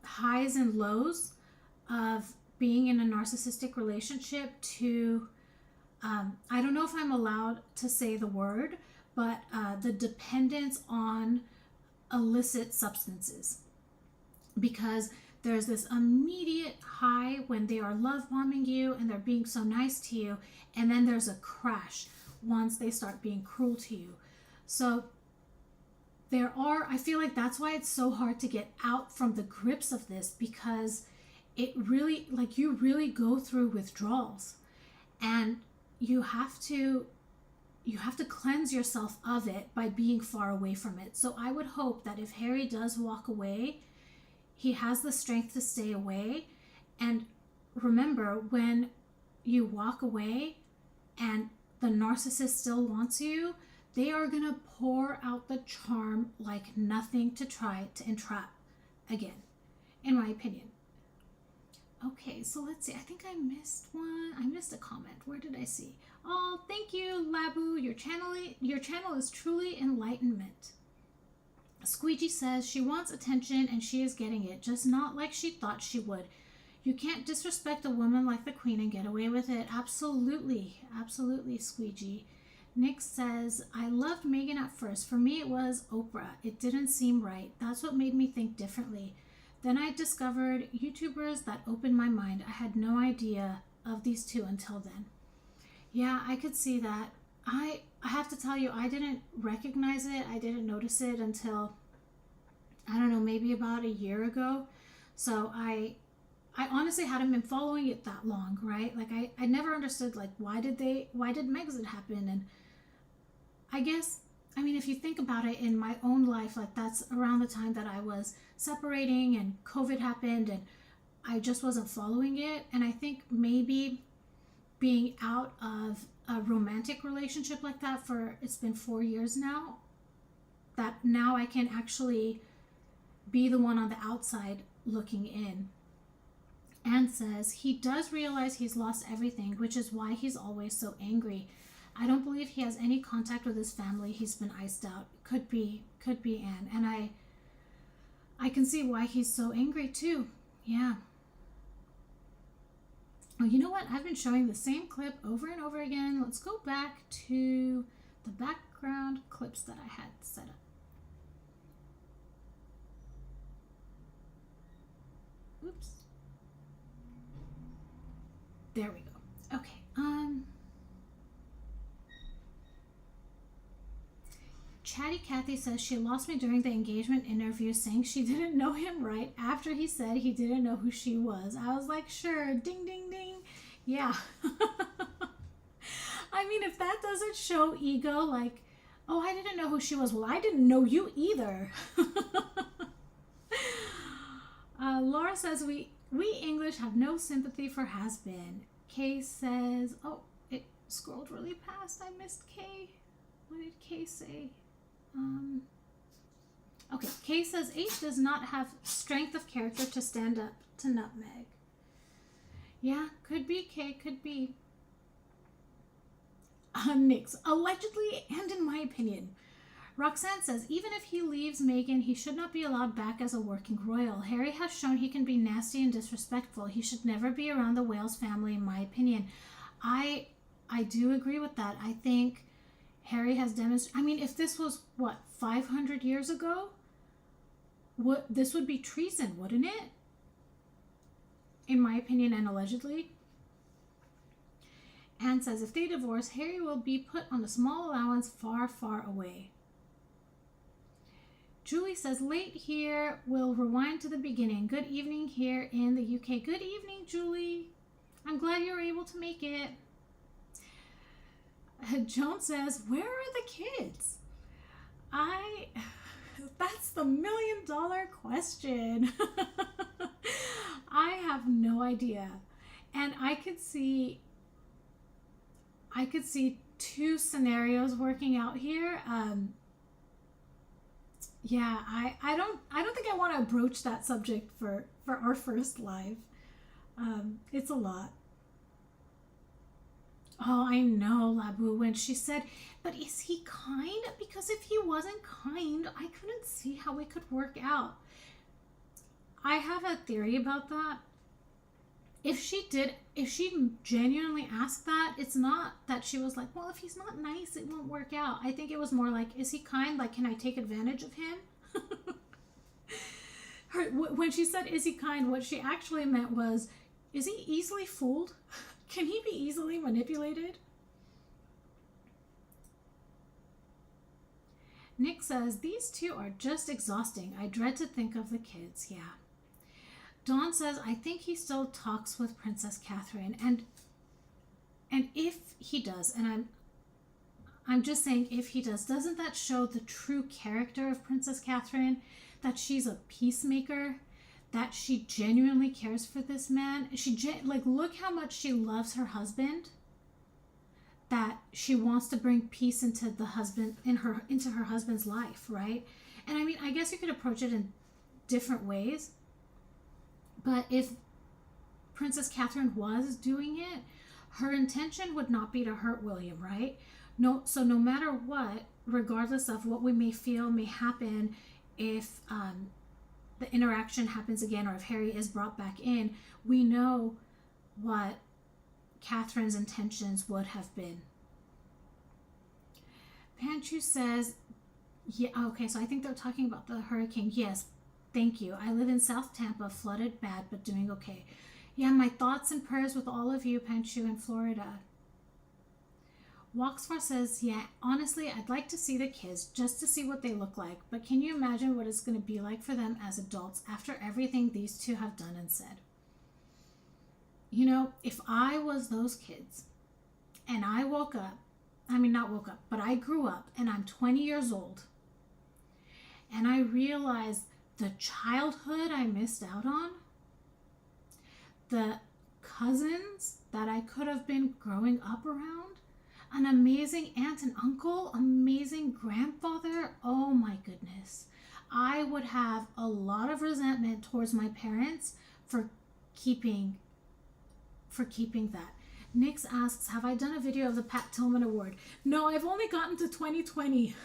highs and lows of being in a narcissistic relationship to, I don't know if I'm allowed to say the word, but the dependence on illicit substances. Because there's this immediate high when they are love bombing you and they're being so nice to you, and then there's a crash once they start being cruel to you. So I feel like that's why it's so hard to get out from the grips of this, because it really, like, you really go through withdrawals, and you have to cleanse yourself of it by being far away from it. So I would hope that if Harry does walk away, he has the strength to stay away. And remember, when you walk away and the narcissist still wants you, they are going to pour out the charm like nothing to try to entrap again, in my opinion. Okay, so let's see. I think I missed one. I missed a comment. Where did I see? Oh, thank you, Labu. Your channel is truly enlightenment. Squeegee says she wants attention and she is getting it, just not like she thought she would. You can't disrespect a woman like the Queen and get away with it. Absolutely. Absolutely, Squeegee. Nick says, I loved Meghan at first. For me, it was Oprah. It didn't seem right. That's what made me think differently. Then I discovered YouTubers that opened my mind. I had no idea of these two until then. Yeah, I could see that. I have to tell you, I didn't recognize it. I didn't notice it until, I don't know, maybe about a year ago. So I honestly hadn't been following it that long, right? Like I never understood, like, why did Megxit happen? And I guess, I mean, if you think about it, in my own life, like, that's around the time that I was separating and COVID happened and I just wasn't following it. And I think maybe being out of a romantic relationship like that for, it's been 4 years now, that now I can actually be the one on the outside looking in. Anne says, he does realize he's lost everything, which is why he's always so angry. I don't believe he has any contact with his family. He's been iced out. Could be Anne. And I can see why he's so angry too. Yeah. Oh, you know what? I've been showing the same clip over and over again. Let's go back to the background clips that I had set up. Oops. There we go. Okay. Chatty Cathy says she lost me during the engagement interview, saying she didn't know him right after he said he didn't know who she was. I was like, sure, ding, ding, ding. Yeah. I mean, if that doesn't show ego, like, oh, I didn't know who she was. Well, I didn't know you either. Laura says, we English have no sympathy for has-been. Kay says, oh, it scrolled really past. I missed Kay. What did Kay say? Okay, Kay says, H does not have strength of character to stand up to Nutmeg. Yeah, could be, Kay, could be. Nix, allegedly and in my opinion. Roxanne says, even if he leaves Meghan, he should not be allowed back as a working royal. Harry has shown he can be nasty and disrespectful. He should never be around the Wales family, in my opinion. I do agree with that. I think Harry has demonstrated, I mean, if this was, what, 500 years ago? This would be treason, wouldn't it? In my opinion, and allegedly. Anne says, if they divorce, Harry will be put on a small allowance far, far away. Julie says, late here, we'll rewind to the beginning. Good evening here in the UK. Good evening, Julie. I'm glad you were able to make it. Joan says, where are the kids? That's the $1 million question. I have no idea. And I could see two scenarios working out here. Yeah, I don't think I want to broach that subject for our first live. It's a lot. Oh, I know, Labu, when she said, but is he kind? Because if he wasn't kind, I couldn't see how it could work out. I have a theory about that. If she genuinely asked that, it's not that she was like, well, if he's not nice, it won't work out. I think it was more like, is he kind? Like, can I take advantage of him? When she said, is he kind, what she actually meant was, is he easily fooled? Can he be easily manipulated? Nick says, these two are just exhausting. I dread to think of the kids. Yeah. Dawn says, I think he still talks with Princess Catherine. And if he does, and I'm just saying if he does, doesn't that show the true character of Princess Catherine? That she's a peacemaker? That she genuinely cares for this man? Look how much she loves her husband. That she wants to bring peace into into her husband's life, right? And I mean, I guess you could approach it in different ways. But if Princess Catherine was doing it, her intention would not be to hurt William, right? No, so no matter what, regardless of what we may feel may happen, if the interaction happens again, or if Harry is brought back in, we know what Catherine's intentions would have been. Panchu says, yeah, okay, so I think they're talking about the hurricane. Yes, thank you. I live in South Tampa, flooded bad, but doing okay. Yeah, my thoughts and prayers with all of you, Panchu, in Florida. Walksfar says, yeah, honestly, I'd like to see the kids just to see what they look like, but can you imagine what it's going to be like for them as adults after everything these two have done and said? You know, if I was those kids and I woke up, I mean, not woke up, but I grew up and I'm 20 years old and I realized the childhood I missed out on, the cousins that I could have been growing up around, an amazing aunt and uncle, amazing grandfather. Oh my goodness. I would have a lot of resentment towards my parents for keeping that. Nix asks, have I done a video of the Pat Tillman Award? No, I've only gotten to 2020,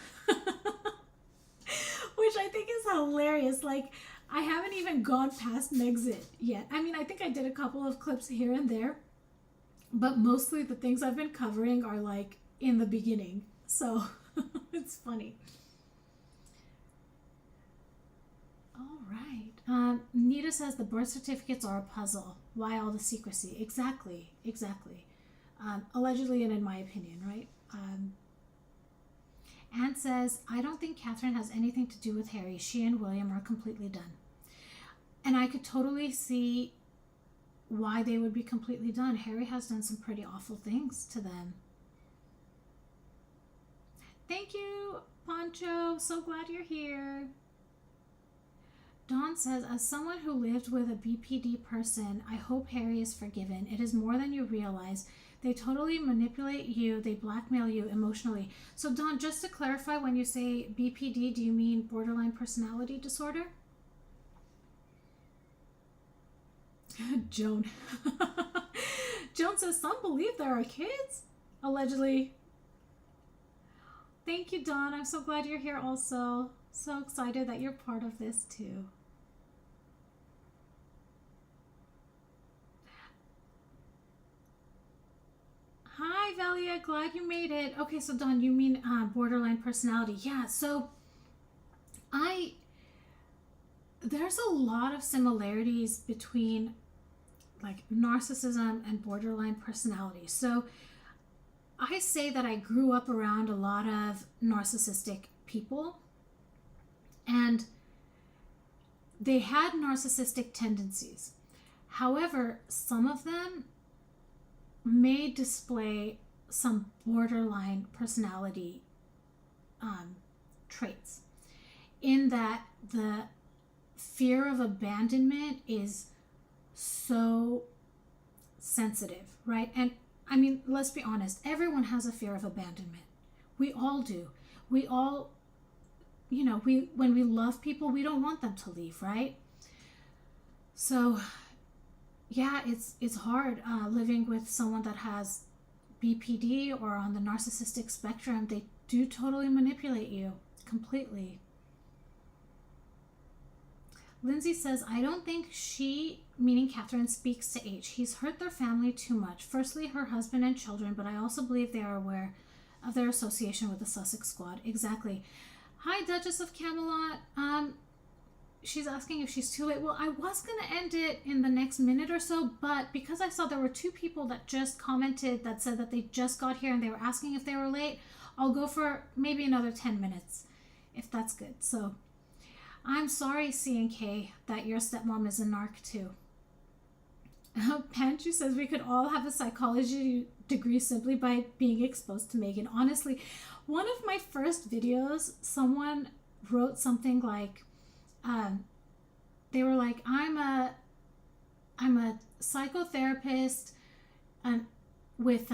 which I think is hilarious. Like, I haven't even gone past Megxit yet. I mean, I think I did a couple of clips here and there, but mostly the things I've been covering are like in the beginning. So it's funny. All right. Nita says the birth certificates are a puzzle. Why all the secrecy? Exactly. Allegedly and in my opinion, right? Anne says, I don't think Catherine has anything to do with Harry. She and William are completely done. And I could totally see why they would be completely done. Harry has done some pretty awful things to them. Thank you, Poncho. So glad you're here. Dawn says, as someone who lived with a BPD person, I hope Harry is forgiven. It is more than you realize. They totally manipulate you. They blackmail you emotionally. So Dawn, just to clarify, when you say BPD, do you mean borderline personality disorder? Joan. Joan says, some believe there are kids. Allegedly. Thank you, Dawn. I'm so glad you're here also. So excited that you're part of this too. Hi, Velia. Glad you made it. Okay, so Dawn, you mean borderline personality. Yeah, so there's a lot of similarities between like narcissism and borderline personality. So I say that I grew up around a lot of narcissistic people, and they had narcissistic tendencies. However, some of them may display some borderline personality traits, in that the fear of abandonment is so sensitive, right? And I mean, let's be honest, everyone has a fear of abandonment. We all do. We all, you know, when we love people, we don't want them to leave, right? So yeah, it's hard living with someone that has BPD or on the narcissistic spectrum. They do totally manipulate you completely. Lindsay says, I don't think she, meaning Catherine, speaks to H. He's hurt their family too much. Firstly, her husband and children, but I also believe they are aware of their association with the Sussex Squad. Exactly. Hi, Duchess of Camelot. She's asking if she's too late. Well, I was going to end it in the next minute or so, but because I saw there were 2 people that just commented that said that they just got here and they were asking if they were late, I'll go for maybe another 10 minutes, if that's good. So I'm sorry, C&K, that your stepmom is a narc too. Panchu says we could all have a psychology degree simply by being exposed to Meghan. Honestly, one of my first videos, someone wrote something like, they were like, I'm a psychotherapist with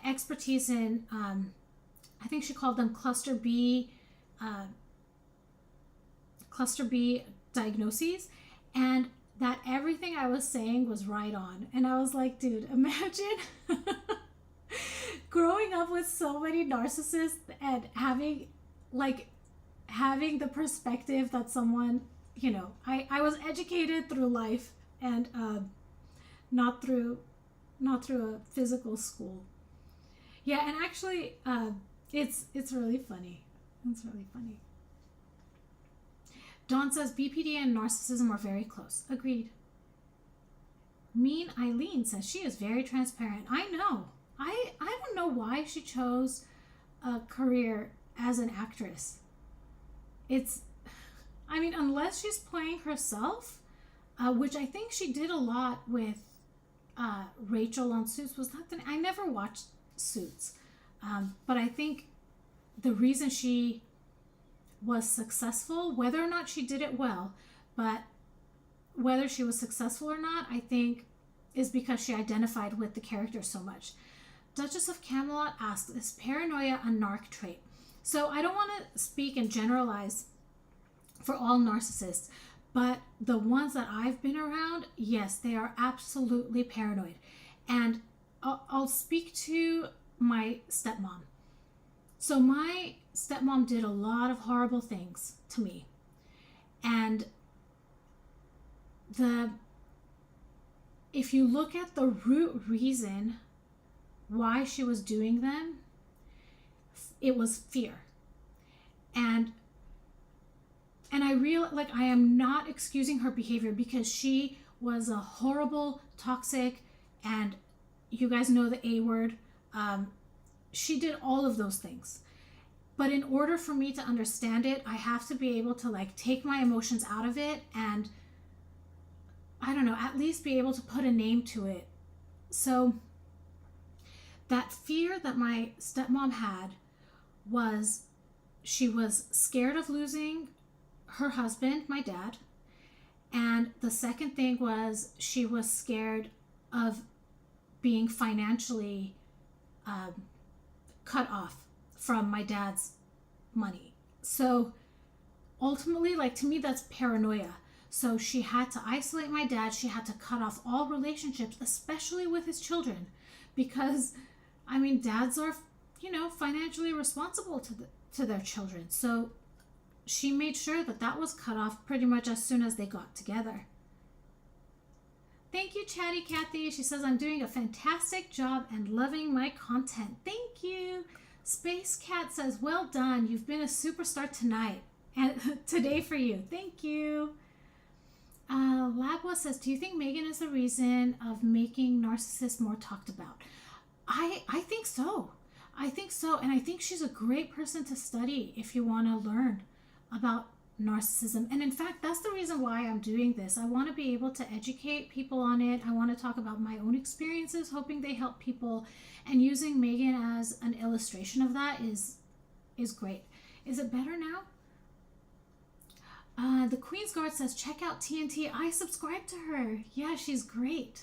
expertise in, I think she called them cluster B diagnoses, and that everything I I was saying was right on. And I was like, dude, imagine growing up with so many narcissists and having the perspective that someone, I was educated through life and not through a physical school. Yeah, and actually it's really funny. It's really funny. Dawn says BPD and narcissism are very close. Agreed. Mean Eileen says she is very transparent. I know. I don't know why she chose a career as an actress. Unless she's playing herself, which I think she did a lot with Rachel on Suits. I never watched Suits, but I think the reason she was successful, whether or not she did it well, but whether she was successful or not, I think is because she identified with the character so much. Duchess of Camelot asks, is paranoia a narc trait? So I don't want to speak and generalize for all narcissists, but the ones that I've been around, yes, they are absolutely paranoid. And I'll speak to my stepmom. So my stepmom did a lot of horrible things to me. And if you look at the root reason why she was doing them, it was fear. And I am not excusing her behavior, because she was a horrible, toxic, and you guys know the A word. She did all of those things. But in order for me to understand it, I have to be able to take my emotions out of it and, I don't know, at least be able to put a name to it. So that fear that my stepmom had was, she was scared of losing her husband, my dad. And the second thing was she was scared of being financially cut off from my dad's money. So ultimately, to me, that's paranoia. So she had to isolate my dad. She had to cut off all relationships, especially with his children, because dads are, financially responsible to their children. So she made sure that was cut off pretty much as soon as they got together. Thank you, Chatty Cathy. She says, I'm doing a fantastic job and loving my content. Thank you. Space Cat says, well done. You've been a superstar tonight and today for you. Thank you. Labwa says, do you think Meghan is the reason of making narcissists more talked about? I think so. I think so. And I think she's a great person to study if you want to learn about narcissism. And in fact, that's the reason why I'm doing this. I want to be able to educate people on it. I want to talk about my own experiences, hoping they help people. And using Meghan as an illustration of that is great. Is it better now? The Queen's Guard says, check out TNT. I subscribe to her. Yeah, she's great.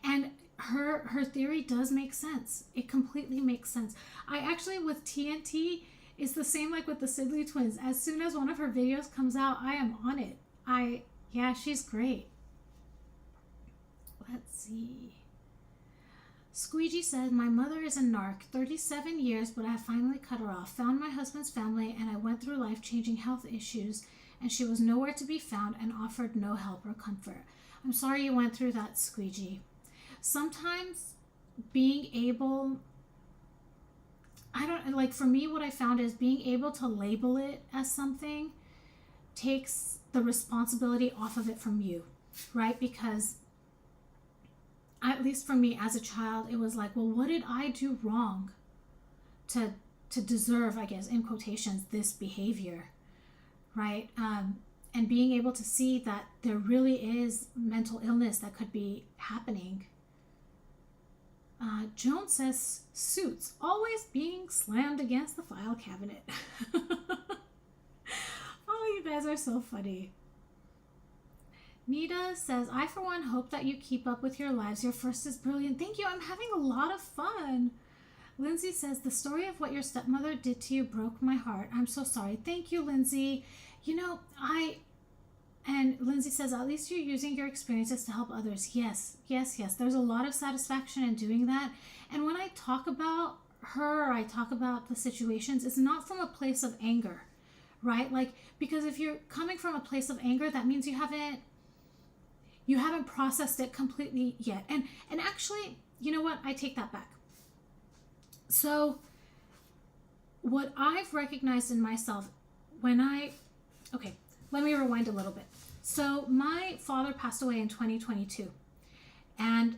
And her theory does make sense. It completely makes sense. I actually, with TNT, it's the same like with the Sidley twins. As soon as one of her videos comes out, I am on it. Yeah, she's great. Let's see. Squeegee said, my mother is a narc, 37 years, but I have finally cut her off. Found my husband's family, and I went through life changing health issues, and she was nowhere to be found and offered no help or comfort. I'm sorry you went through that, Squeegee. Sometimes being able, for me, what I found is being able to label it as something takes the responsibility off of it from you, right? Because at least for me as a child, it was like, well, what did I do wrong to deserve, I guess, in quotations, this behavior, right? And being able to see that there really is mental illness that could be happening. Joan says, Suits, always being slammed against the file cabinet. Oh, you guys are so funny. Nita says, I for one hope that you keep up with your lives. Your first is brilliant. Thank you. I'm having a lot of fun. Lindsay says, the story of what your stepmother did to you broke my heart. I'm so sorry. Thank you, Lindsay. And Lindsay says, at least you're using your experiences to help others. Yes, yes, yes. There's a lot of satisfaction in doing that. And when I talk about her, I talk about the situations, it's not from a place of anger, right? Like, because if you're coming from a place of anger, that means you haven't processed it completely yet. And actually, you know what? I take that back. So what I've recognized in myself okay, let me rewind a little bit. So my father passed away in 2022. And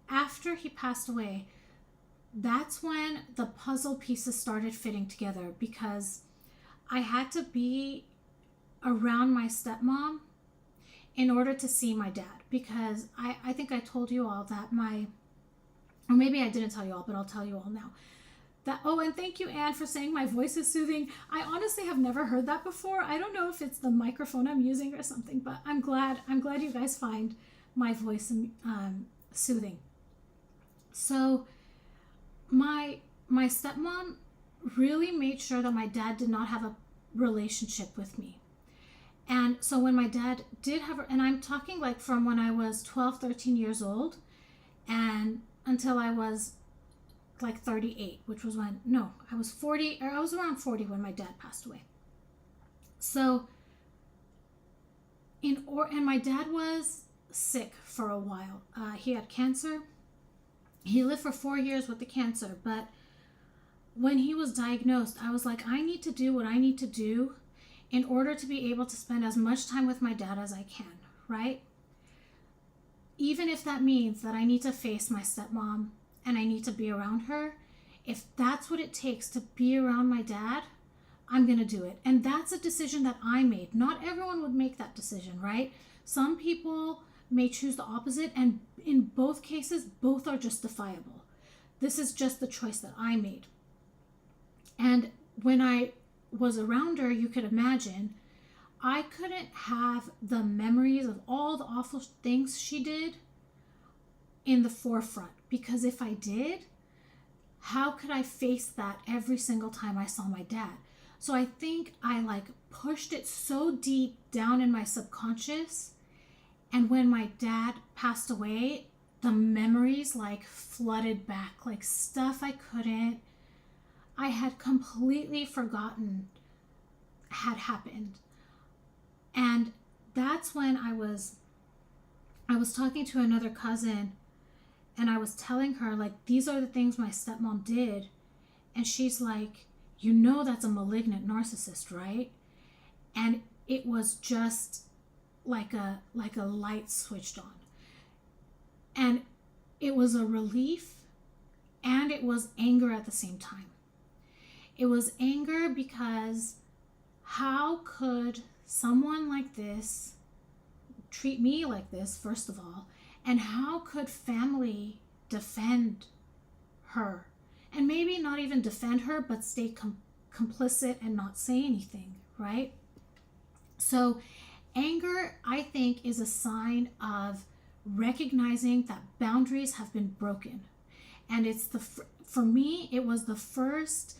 after he passed away, that's when the puzzle pieces started fitting together, because I had to be around my stepmom in order to see my dad, because I think I told you all that or maybe I didn't tell you all, but I'll tell you all now. And thank you, Anne, for saying my voice is soothing. I honestly have never heard that before. I don't know if it's the microphone I'm using or something, but I'm glad you guys find my voice soothing. So my stepmom really made sure that my dad did not have a relationship with me. And so when my dad did and I'm talking like from when I was 12, 13 years old and until I was like 38, which was I was 40, or I was around 40 when my dad passed away. So and my dad was sick for a while. He had cancer. He lived for 4 years with the cancer, but when he was diagnosed, I was like, I need to do what I need to do in order to be able to spend as much time with my dad as I can, right? Even if that means that I need to face my stepmom and I need to be around her, if that's what it takes to be around my dad, I'm going to do it. And that's a decision that I made. Not everyone would make that decision, right? Some people may choose the opposite, and in both cases, both are justifiable. This is just the choice that I made. And when I was around her, you could imagine, I couldn't have the memories of all the awful things she did in the forefront, because if I did, how could I face that every single time I saw my dad? So I think I pushed it so deep down in my subconscious, and when my dad passed away, the memories flooded back, stuff I had completely forgotten had happened. And that's when I was talking to another cousin, and I was telling her, these are the things my stepmom did. And she's like, that's a malignant narcissist, right? And it was just like a light switched on. And it was a relief, and it was anger at the same time. It was anger because how could someone like this treat me like this, first of all, and how could family defend her? And maybe not even defend her, but stay complicit and not say anything, right? So anger, I think, is a sign of recognizing that boundaries have been broken. And it's for me, it was the first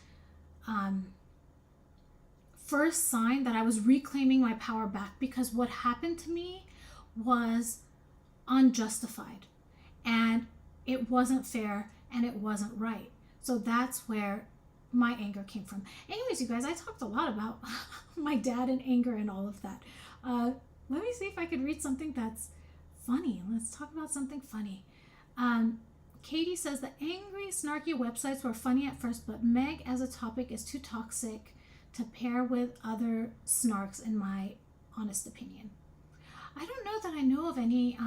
sign that I was reclaiming my power back, because what happened to me was unjustified, and it wasn't fair, and it wasn't right. So that's where my anger came from. Anyways, you guys, I talked a lot about my dad and anger and all of that. Let me see if I could read something that's funny. Let's talk about something funny. Katie says the angry, snarky websites were funny at first, but Meg as a topic is too toxic to pair with other snarks, in my honest opinion. I don't know that I know of any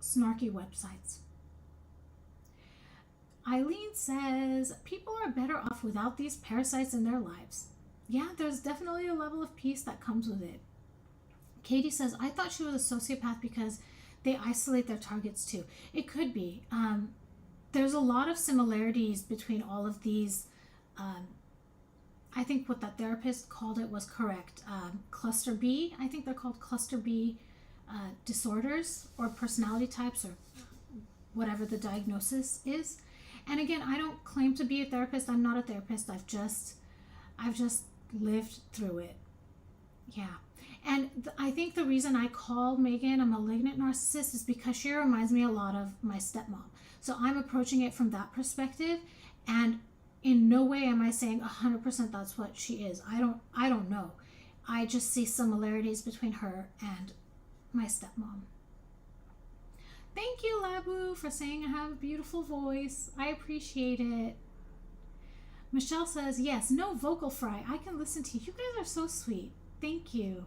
snarky websites. Eileen says people are better off without these parasites in their lives. Yeah, there's definitely a level of peace that comes with it. Katie says, I thought she was a sociopath because they isolate their targets too. It could be. There's a lot of similarities between all of these. I think what that therapist called it was correct. Cluster B, I think they're called cluster B disorders or personality types, or whatever the diagnosis is. And again, I don't claim to be a therapist. I'm not a therapist. I've just lived through it. Yeah. And I think the reason I call Meghan a malignant narcissist is because she reminds me a lot of my stepmom. So I'm approaching it from that perspective, and in no way am I saying 100% that's what she is. I don't know. I just see similarities between her and my stepmom. Thank you, Labu, for saying I have a beautiful voice. I appreciate it. Michelle says, yes, no vocal fry. I can listen to you. You guys are so sweet. Thank you.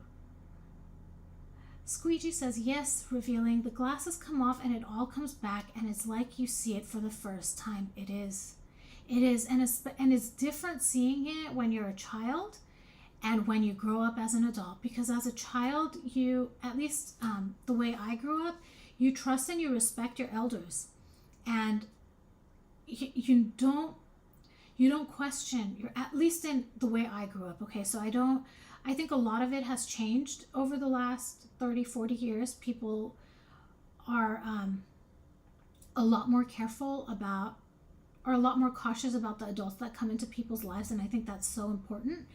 Squeegee says, yes, revealing. The glasses come off and it all comes back, and it's like you see it for the first time. It is. It is. And it's different seeing it when you're a child and when you grow up as an adult. Because as a child, you, at least the way I grew up, you trust and you respect your elders. And you don't question, you're at least in the way I grew up. Okay, so I think a lot of it has changed over the last 30, 40 years. People are a lot more careful about, or a lot more cautious about the adults that come into people's lives, and I think that's so important.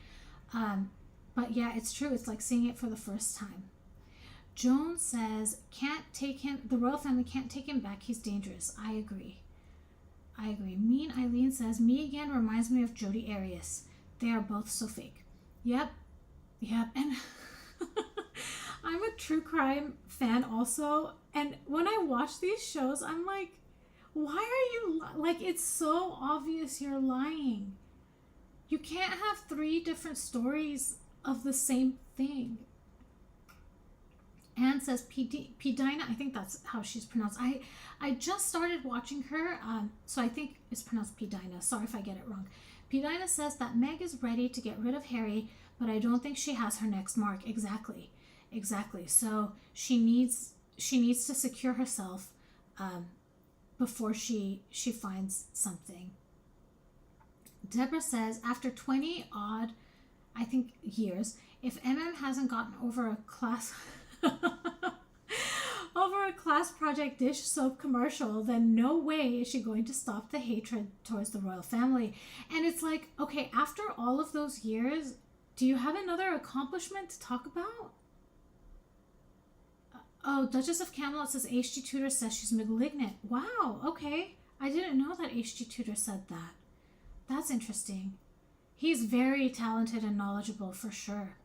But yeah, it's true. It's like seeing it for the first time. Joan says, can't take him, the royal family can't take him back. He's dangerous. I agree. Mean Eileen says, me again reminds me of Jodi Arias. They are both so fake. Yep. And I'm a true crime fan also. And when I watch these shows, I'm like, why are you, like, it's so obvious you're lying. You can't have 3 different stories of the same thing. Anne says Pidina, I think that's how she's pronounced. I just started watching her, so I think it's pronounced Pidina. Sorry if I get it wrong. Pidina says that Meg is ready to get rid of Harry, but I don't think she has her next mark. Exactly. So she needs to secure herself before she finds something. Deborah says, after 20 odd, I think, years, if MM hasn't gotten over a class project dish soap commercial, then no way is she going to stop the hatred towards the royal family. And it's like, okay, after all of those years, do you have another accomplishment to talk about? Oh, Duchess of Camelot says H.G. Tudor says she's malignant. Wow, okay. I didn't know that H.G. Tudor said that. That's interesting. He's very talented and knowledgeable for sure.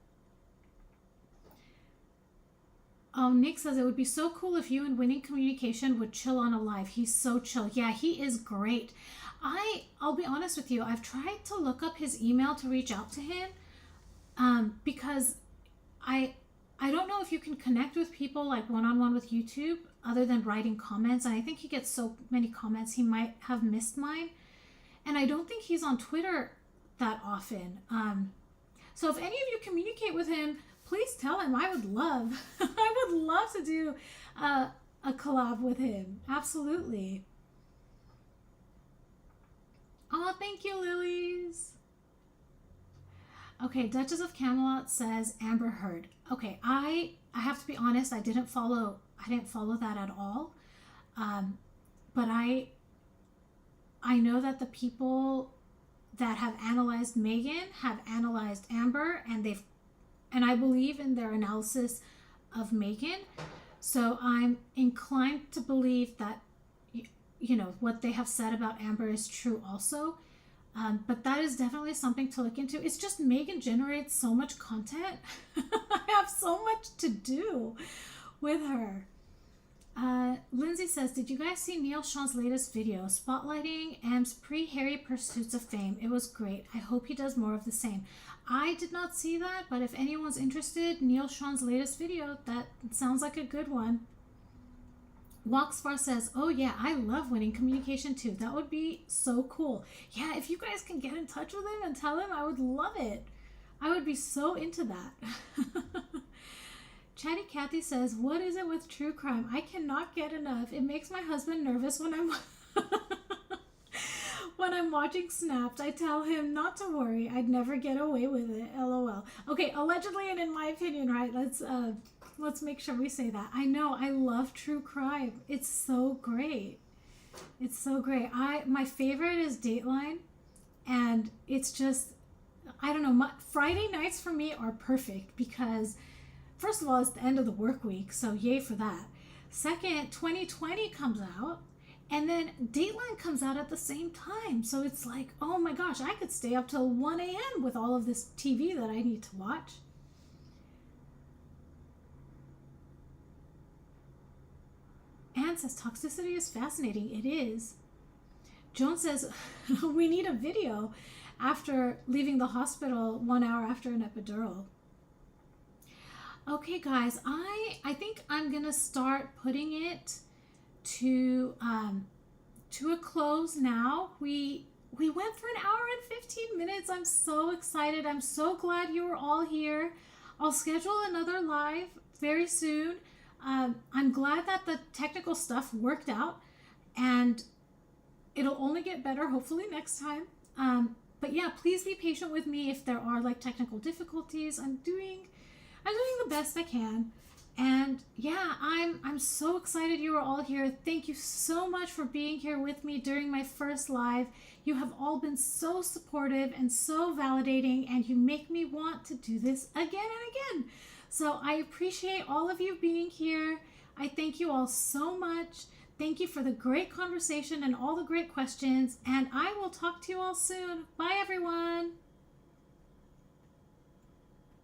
Oh, Nick says it would be so cool if you and Winning Communication would chill on a live. He's so chill. Yeah, he is great. I'll be honest with you. I've tried to look up his email to reach out to him because I don't know if you can connect with people like one-on-one with YouTube other than writing comments. And I think he gets so many comments, he might have missed mine. And I don't think he's on Twitter that often. So if any of you communicate with him, please tell him. I would love to do a collab with him. Absolutely. Oh, thank you, Lilies. Okay, Duchess of Camelot says Amber Heard. Okay, I have to be honest, I didn't follow that at all. But I know that the people that have analyzed Meghan have analyzed Amber, and I believe in their analysis of Meghan. So I'm inclined to believe that, you know, what they have said about Amber is true also. But that is definitely something to look into. It's just Meghan generates so much content. I have so much to do with her. Lindsay says, did you guys see Neil Sean's latest video spotlighting Am's pre-Harry pursuits of fame? It was great. I hope he does more of the same. I did not see that, but if anyone's interested, Neil Sean's latest video, that sounds like a good one. Walksfar says, oh yeah, I love Winning Communication too. That would be so cool. Yeah, if you guys can get in touch with him and tell him, I would love it. I would be so into that. Chatty Cathy says, what is it with true crime? I cannot get enough. It makes my husband nervous when I'm when I'm watching Snapped. I tell him not to worry. I'd never get away with it. LOL. Okay, allegedly and in my opinion, right? Let's make sure we say that. I know, I love true crime. It's so great. It's so great. My favorite is Dateline, and it's just, I don't know, Friday nights for me are perfect because first of all, it's the end of the work week, so yay for that. Second, 2020 comes out, and then Dateline comes out at the same time. So it's like, oh my gosh, I could stay up till 1 a.m. with all of this TV that I need to watch. Anne says, toxicity is fascinating. It is. Joan says, we need a video after leaving the hospital 1 hour after an epidural. Okay, guys, I think I'm going to start putting it to a close now. We went for 1 hour and 15 minutes. I'm so excited. I'm so glad you were all here. I'll schedule another live very soon. I'm glad that the technical stuff worked out, and it'll only get better hopefully next time. But yeah, please be patient with me if there are like technical difficulties. I'm doing the best I can. And yeah, I'm so excited you are all here. Thank you so much for being here with me during my first live. You have all been so supportive and so validating, and you make me want to do this again and again. So I appreciate all of you being here. I thank you all so much. Thank you for the great conversation and all the great questions, and I will talk to you all soon. Bye, everyone.